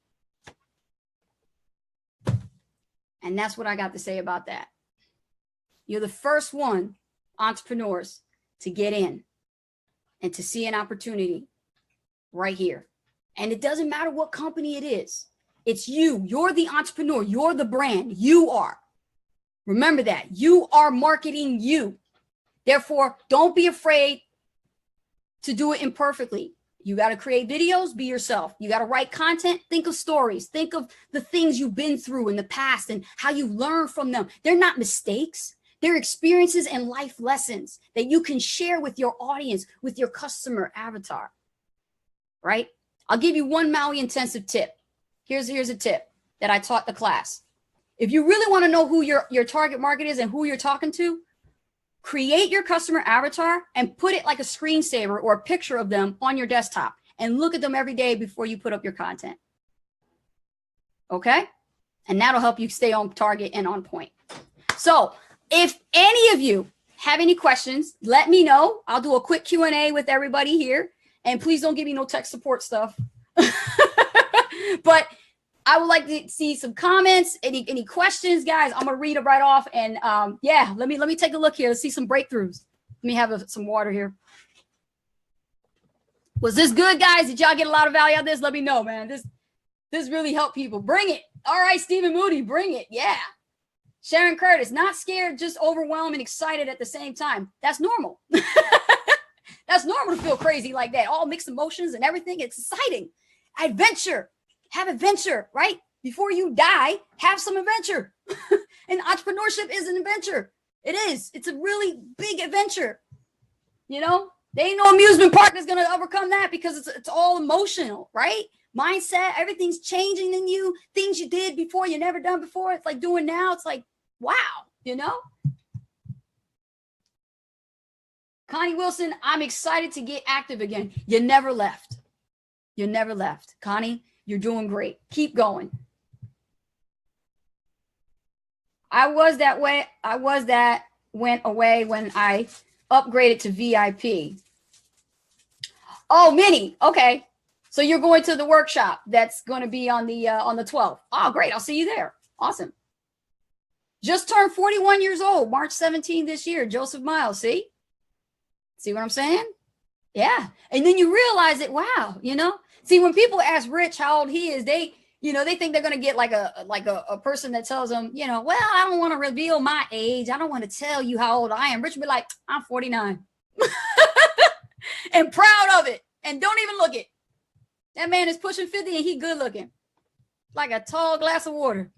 And that's what I got to say about that. You're the first one, entrepreneurs, to get in and to see an opportunity right here. And it doesn't matter what company it is. It's you. You're the entrepreneur. You're the brand. You are. Remember that. You are marketing you. Therefore, don't be afraid to do it imperfectly. You got to create videos, be yourself. You got to write content, think of stories, think of the things you've been through in the past and how you learn from them. They're not mistakes. They're experiences and life lessons that you can share with your audience, with your customer avatar, right? I'll give you one Maui intensive tip. Here's a tip that I taught the class. If you really want to know who your target market is and who you're talking to, create your customer avatar and put it like a screensaver or a picture of them on your desktop and look at them every day before you put up your content. Okay? And that'll help you stay on target and on point. So if any of you have any questions, let me know. I'll do a quick Q&A with everybody here. And please don't give me no tech support stuff. But I would like to see some comments. Any questions, guys? I'm gonna read it right off. And yeah, let me take a look here. Let's see some breakthroughs. Let me have some water here. Was this good, guys? Did y'all get a lot of value out of this? Let me know, man. This really helped people. Bring it. All right, Stephen Moody, bring it. Yeah. Sharon Curtis, not scared, just overwhelmed and excited at the same time. That's normal. That's normal to feel crazy like that. All mixed emotions and everything. It's exciting. Adventure. Have adventure, right? Before you die, have some adventure. And entrepreneurship is an adventure. It is. It's a really big adventure. You know, there ain't no amusement park that's going to overcome that, because it's all emotional, right? Mindset, everything's changing in you. Things you did before, you never done before. It's like doing now. It's like, wow, you know? Connie Wilson, I'm excited to get active again. You never left. You never left. Connie, you're doing great. Keep going. I was that way. Went away when I upgraded to VIP. Oh, Minnie. Okay. So you're going to the workshop that's going to be on the 12th. Oh, great. I'll see you there. Awesome. Just turned 41 years old, March 17 this year, Joseph Miles. See what I'm saying? Yeah. And then you realize that, wow, you know, see, when people ask Rich how old he is, they think they're going to get like a person that tells them, you know, well, I don't want to reveal my age. I don't want to tell you how old I am. Rich will be like, I'm 49 and proud of it. And don't even look it. That man is pushing 50 and he good looking. Like a tall glass of water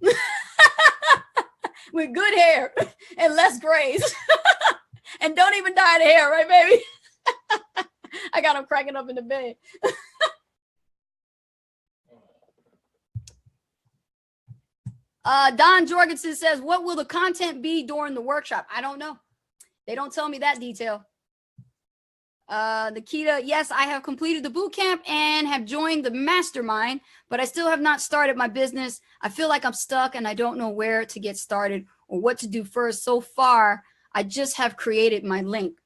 with good hair and less grays and don't even dye the hair, right, baby? I got him cracking up in the bed. Don Jorgensen says, what will the content be during the workshop? I don't know. They don't tell me that detail. Nikita, yes, I have completed the boot camp and have joined the mastermind, but I still have not started my business. I feel like I'm stuck and I don't know where to get started or what to do first. So far, I just have created my link.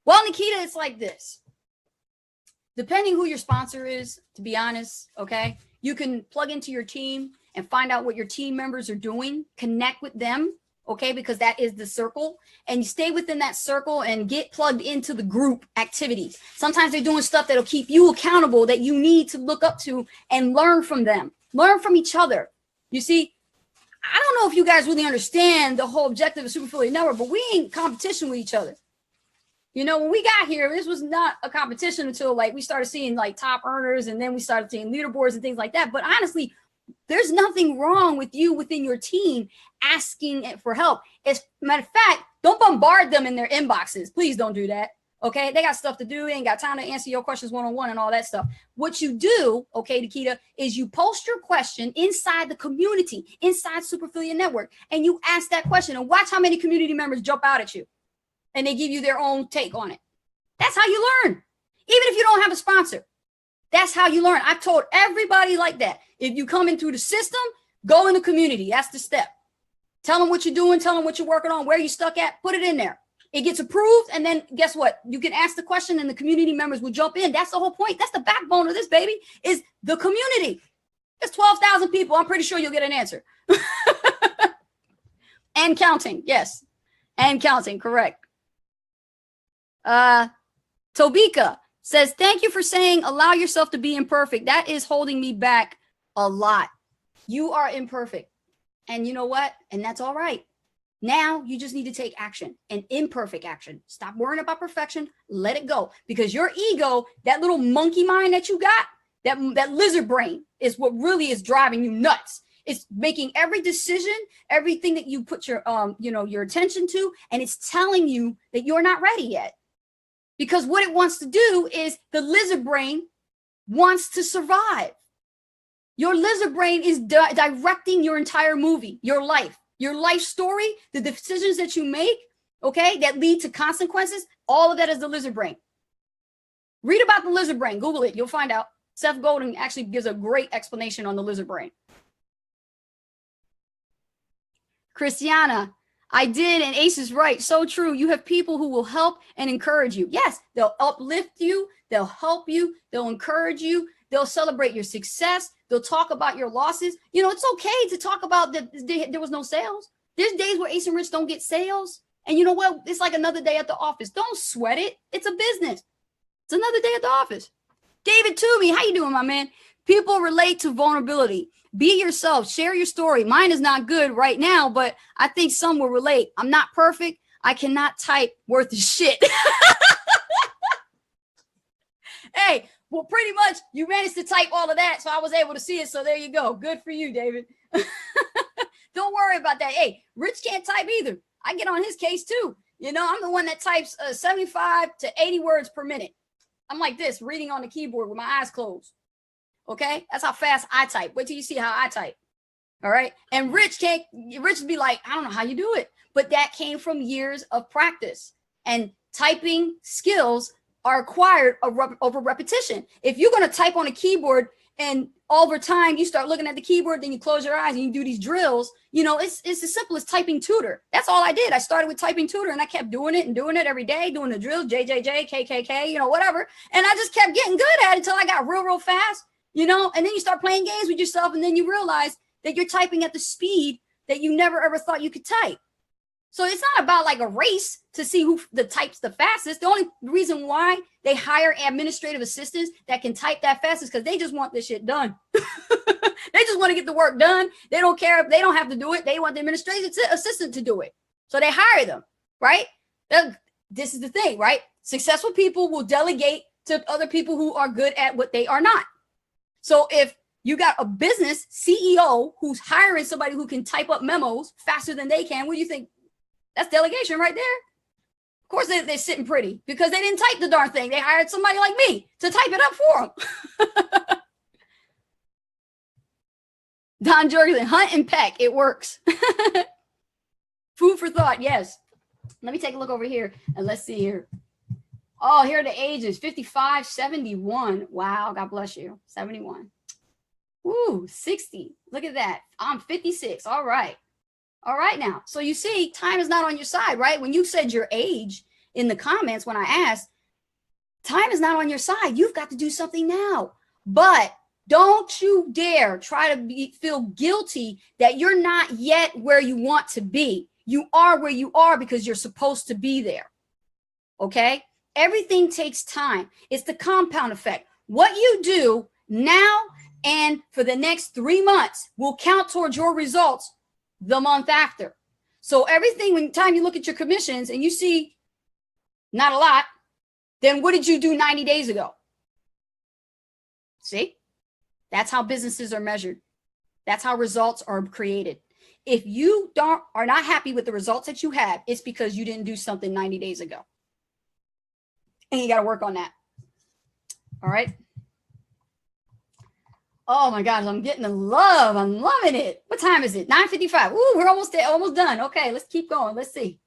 Well, Nikita, it's like this. Depending who your sponsor is, to be honest, okay, you can plug into your team and find out what your team members are doing, connect with them, okay, because that is the circle, and you stay within that circle and get plugged into the group activities. Sometimes they're doing stuff that'll keep you accountable that you need to look up to and learn from them, learn from each other. You see, I don't know if you guys really understand the whole objective of Super Affiliate Network, but we ain't competition with each other. You know, when we got here, this was not a competition until like we started seeing like top earners and then we started seeing leaderboards and things like that. But honestly, there's nothing wrong with you within your team asking for help. As a matter of fact, don't bombard them in their inboxes. Please don't do that. Okay, they got stuff to do. They ain't got time to answer your questions one-on-one and all that stuff. What you do, okay, Nikita, is you post your question inside the community, inside Super Affiliate Network, and you ask that question and watch how many community members jump out at you and they give you their own take on it. That's how you learn. Even if you don't have a sponsor, that's how you learn. I've told everybody like that. If you come in through the system, go in the community. That's the step. Tell them what you're doing. Tell them what you're working on, where you stuck at. Put it in there. It gets approved. And then guess what? You can ask the question and the community members will jump in. That's the whole point. That's the backbone of this, baby, is the community. There's 12,000 people. I'm pretty sure you'll get an answer. And counting. Yes. And counting. Correct. Tobika says, thank you for saying allow yourself to be imperfect. That is holding me back a lot. You are imperfect. And you know what? And that's all right. Now you just need to take action, and imperfect action. Stop worrying about perfection. Let it go, because your ego, that little monkey mind that you got, that lizard brain is what really is driving you nuts. It's making every decision, everything that you put your, your attention to, and it's telling you that you're not ready yet. Because what it wants to do is the lizard brain wants to survive. Your lizard brain is directing your entire movie, your life story, the decisions that you make, okay, that lead to consequences. All of that is the lizard brain. Read about the lizard brain. Google it. You'll find out. Seth Godin actually gives a great explanation on the lizard brain. Christiana, I did, and Ace is right. So true. You have people who will help and encourage you. Yes, they'll uplift you. They'll help you. They'll encourage you. They'll celebrate your success. They'll talk about your losses. You know, it's okay to talk about that there was no sales. There's days where Ace and Rich don't get sales. And you know what? It's like another day at the office. Don't sweat it. It's a business. It's another day at the office. David Toomey, how you doing, my man? People relate to vulnerability. Be yourself. Share your story. Mine is not good right now, but I think some will relate. I'm not perfect. I cannot type worth of shit. Hey, well, pretty much you managed to type all of that, so I was able to see it. So there you go. Good for you, David. Don't worry about that. Hey, Rich can't type either. I get on his case too. You know, I'm the one that types 75 to 80 words per minute. I'm like this, reading on the keyboard with my eyes closed. Okay, that's how fast I type. Wait till you see how I type. All right, and Rich would be like, I don't know how you do it, but that came from years of practice. And typing skills are acquired over repetition. If you're going to type on a keyboard and over time you start looking at the keyboard, then you close your eyes and you do these drills, you know, it's as simple as typing tutor. That's all I did. I started with typing tutor and I kept doing it every day, doing the drills, JJJ, KKK, you know, whatever. And I just kept getting good at it until I got real fast, you know, and then you start playing games with yourself and then you realize that you're typing at the speed that you never ever thought you could type. So it's not about like a race to see who types the fastest. The only reason why they hire administrative assistants that can type that fast is because they just want this shit done. They just want to get the work done. They don't care if they don't have to do it. They want the administrative assistant to do it. So they hire them, right? This is the thing, right? Successful people will delegate to other people who are good at what they are not. So if you got a business CEO who's hiring somebody who can type up memos faster than they can, what do you think? That's delegation right there. Of course, they're sitting pretty because they didn't type the darn thing. They hired somebody like me to type it up for them. Don Jorgensen, hunt and peck. It works. Food for thought. Yes. Let me take a look over here and let's see here. Oh, here are the ages 55, 71. Wow. God bless you. 71. Woo, 60. Look at that. I'm 56. All right. All right now. So you see, time is not on your side, right? When you said your age in the comments, when I asked, time is not on your side. You've got to do something now. But don't you dare try to feel guilty that you're not yet where you want to be. You are where you are because you're supposed to be there. Okay? Everything takes time. It's the compound effect. What you do now and for the next 3 months will count towards your results the month after. So everything, when time you look at your commissions and you see not a lot, then what did you do 90 days ago? See? That's how businesses are measured. That's how results are created. If you are not happy with the results that you have, it's because you didn't do something 90 days ago. And you got to work on that. All right. Oh my gosh, I'm getting the love. I'm loving it. What time is it? 9:55. Ooh, we're almost there, almost done. Okay, let's keep going. Let's see.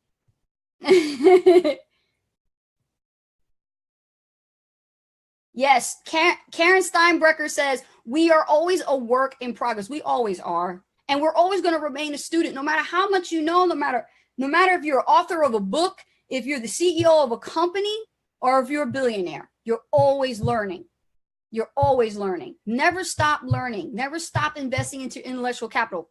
Yes, Karen Steinbrecher says, we are always a work in progress. We always are. And we're always going to remain a student, no matter how much you know, no matter if you're an author of a book, if you're the CEO of a company, or if you're a billionaire, you're always learning. You're always learning. Never stop learning. Never stop investing into intellectual capital.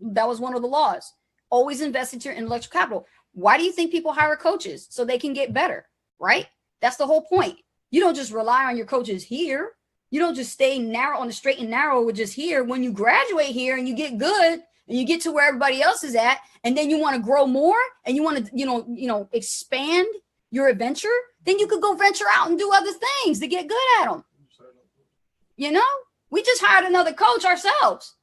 That was one of the laws. Always invest into your intellectual capital. Why do you think people hire coaches? So they can get better, right? That's the whole point. You don't just rely on your coaches here. You don't just stay narrow on the straight and narrow with just here. When you graduate here and you get good and you get to where everybody else is at, and then you want to grow more and you want to, expand your adventure, then you could go venture out and do other things to get good at them. We just hired another coach ourselves,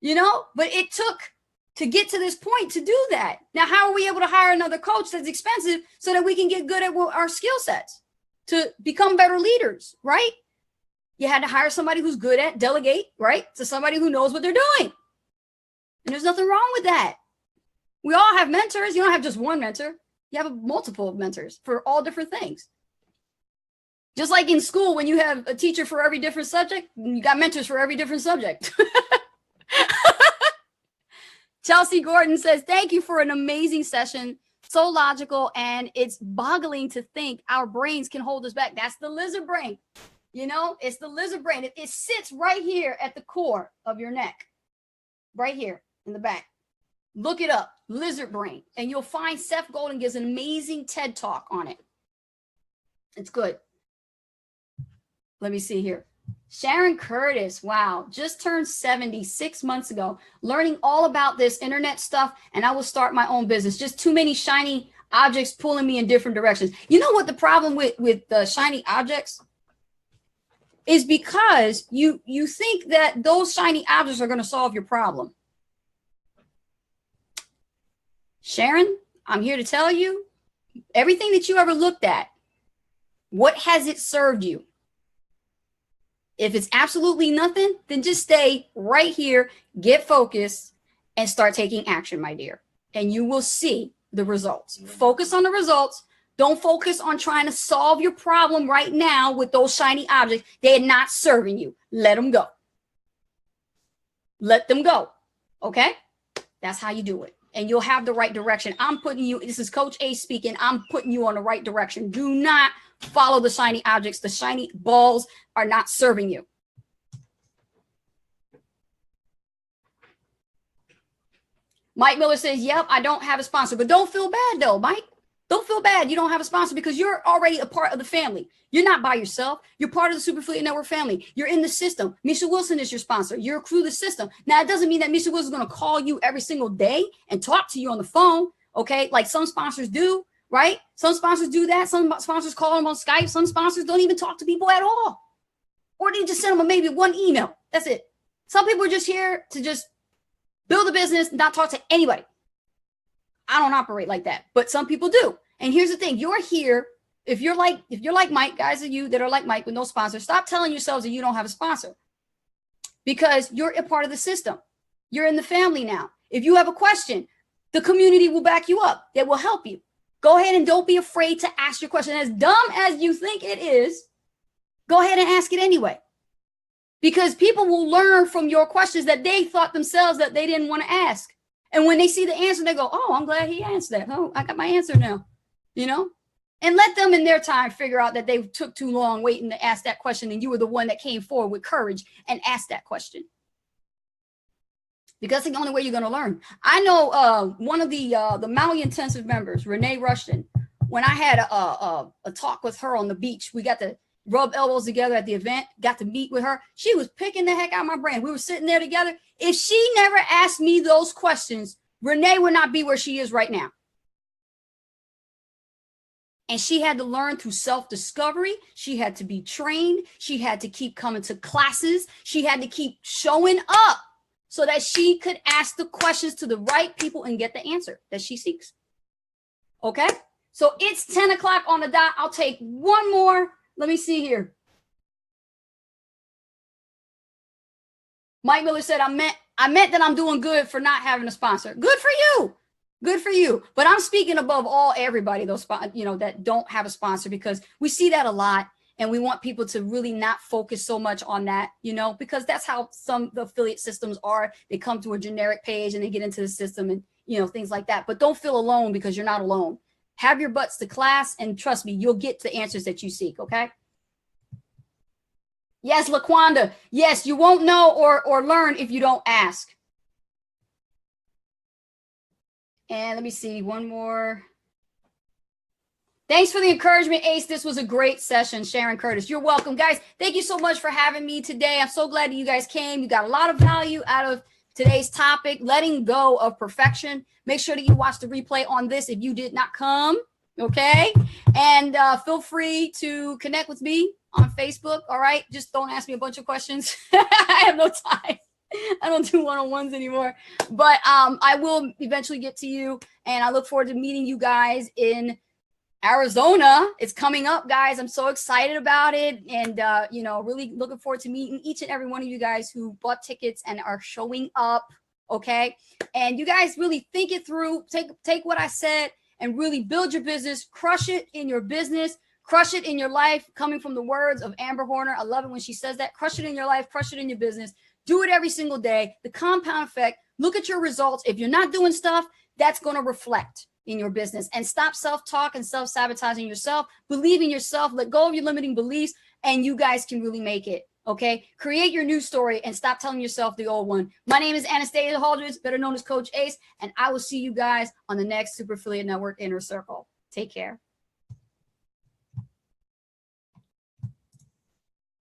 but it took to get to this point to do that. Now, how are we able to hire another coach that's expensive so that we can get good at our skill sets to become better leaders, right? You had to hire somebody who's good at delegate, right? To somebody who knows what they're doing. And there's nothing wrong with that. We all have mentors. You don't have just one mentor. You have multiple mentors for all different things. Just like in school, when you have a teacher for every different subject, you got mentors for every different subject. Chelsea Gordon says, thank you for an amazing session. So logical, and it's boggling to think our brains can hold us back. That's the lizard brain. It's the lizard brain. It sits right here at the core of your neck, right here in the back. Look it up, lizard brain, and you'll find Seth Godin gives an amazing TED talk on it. It's good. Let me see here. Sharon Curtis, wow, just turned 70 6 months ago, learning all about this internet stuff, and I will start my own business. Just too many shiny objects pulling me in different directions. You know what the problem with the shiny objects is? Because you think that those shiny objects are going to solve your problem. Sharon, I'm here to tell you, everything that you ever looked at, what has it served you? If it's absolutely nothing, then just stay right here, get focused, and start taking action, my dear. And you will see the results. Focus on the results. Don't focus on trying to solve your problem right now with those shiny objects. They're not serving you. Let them go. Let them go. Okay? That's how you do it. And you'll have the right direction. This is Coach A speaking. I'm putting you on the right direction. Do not follow the shiny objects. The shiny balls are not serving you. Mike Miller says, yep, I don't have a sponsor, but don't feel bad though, Mike. Don't feel bad you don't have a sponsor because you're already a part of the family. You're not by yourself. You're part of the Super Affiliate Network family. You're in the system. Misha Wilson is your sponsor. You're through the system. Now, it doesn't mean that Misha Wilson is going to call you every single day and talk to you on the phone, okay? Like some sponsors do, right? Some sponsors do that. Some sponsors call them on Skype. Some sponsors don't even talk to people at all. Or they just send them maybe one email. That's it. Some people are just here to just build a business, not talk to anybody. I don't operate like that, but some people do. And here's the thing. You're here. If you're like Mike, guys of you that are like Mike with no sponsor, stop telling yourselves that you don't have a sponsor because you're a part of the system. You're in the family now. If you have a question, the community will back you up. They will help you. Go ahead and don't be afraid to ask your question. As dumb as you think it is, go ahead and ask it anyway. Because people will learn from your questions that they thought themselves that they didn't want to ask. And when they see the answer, they go, oh, I'm glad he answered that. Oh, I got my answer now, you know? And let them in their time figure out that they took too long waiting to ask that question and you were the one that came forward with courage and asked that question. Because that's the only way you're going to learn. I know one of the Maui Intensive members, Renee Rushton, when I had a talk with her on the beach, we got to rub elbows together at the event, got to meet with her. She was picking the heck out of my brain. We were sitting there together. If she never asked me those questions, Renee would not be where she is right now. And she had to learn through self-discovery. She had to be trained. She had to keep coming to classes. She had to keep showing up so that she could ask the questions to the right people and get the answer that she seeks. Okay? So it's 10 o'clock on the dot. I'll take one more. Let me see here. Mike Miller said, I meant that I'm doing good for not having a sponsor. Good for you. Good for you. But I'm speaking above all everybody, those that don't have a sponsor, because we see that a lot. And we want people to really not focus so much on that, because that's how some of the affiliate systems are. They come to a generic page and they get into the system and, things like that. But don't feel alone because you're not alone. Have your butts to class and trust me, you'll get the answers that you seek. Okay. Yes, Laquanda. Yes, you won't know or learn if you don't ask. And let me see one more. Thanks for the encouragement, Ace. This was a great session, Sharon Curtis. You're welcome, guys. Thank you so much for having me today. I'm so glad that you guys came. You got a lot of value out of today's topic, letting go of perfection. Make sure that you watch the replay on this if you did not come, okay? And feel free to connect with me on Facebook, all right? Just don't ask me a bunch of questions. I have no time. I don't do one-on-ones anymore. But I will eventually get to you, and I look forward to meeting you guys in Arizona. It's coming up, guys. I'm so excited about it, and really looking forward to meeting each and every one of you guys who bought tickets and are showing up. Okay, and you guys really think it through. Take what I said and really build your business. Crush it in your business. Crush it in your life. Coming from the words of Amber Horner, I love it when she says that. Crush it in your life. Crush it in your business. Do it every single day. The compound effect. Look at your results. If you're not doing stuff, that's going to reflect in your business. And stop self-talk and self-sabotaging yourself. Believe in yourself. Let go of your limiting beliefs, and you guys can really make it. Okay? Create your new story and stop telling yourself the old one. My name is Anastasia Holdridge, better known as Coach Ace, and I will see you guys on the next Super Affiliate Network Inner Circle. Take care.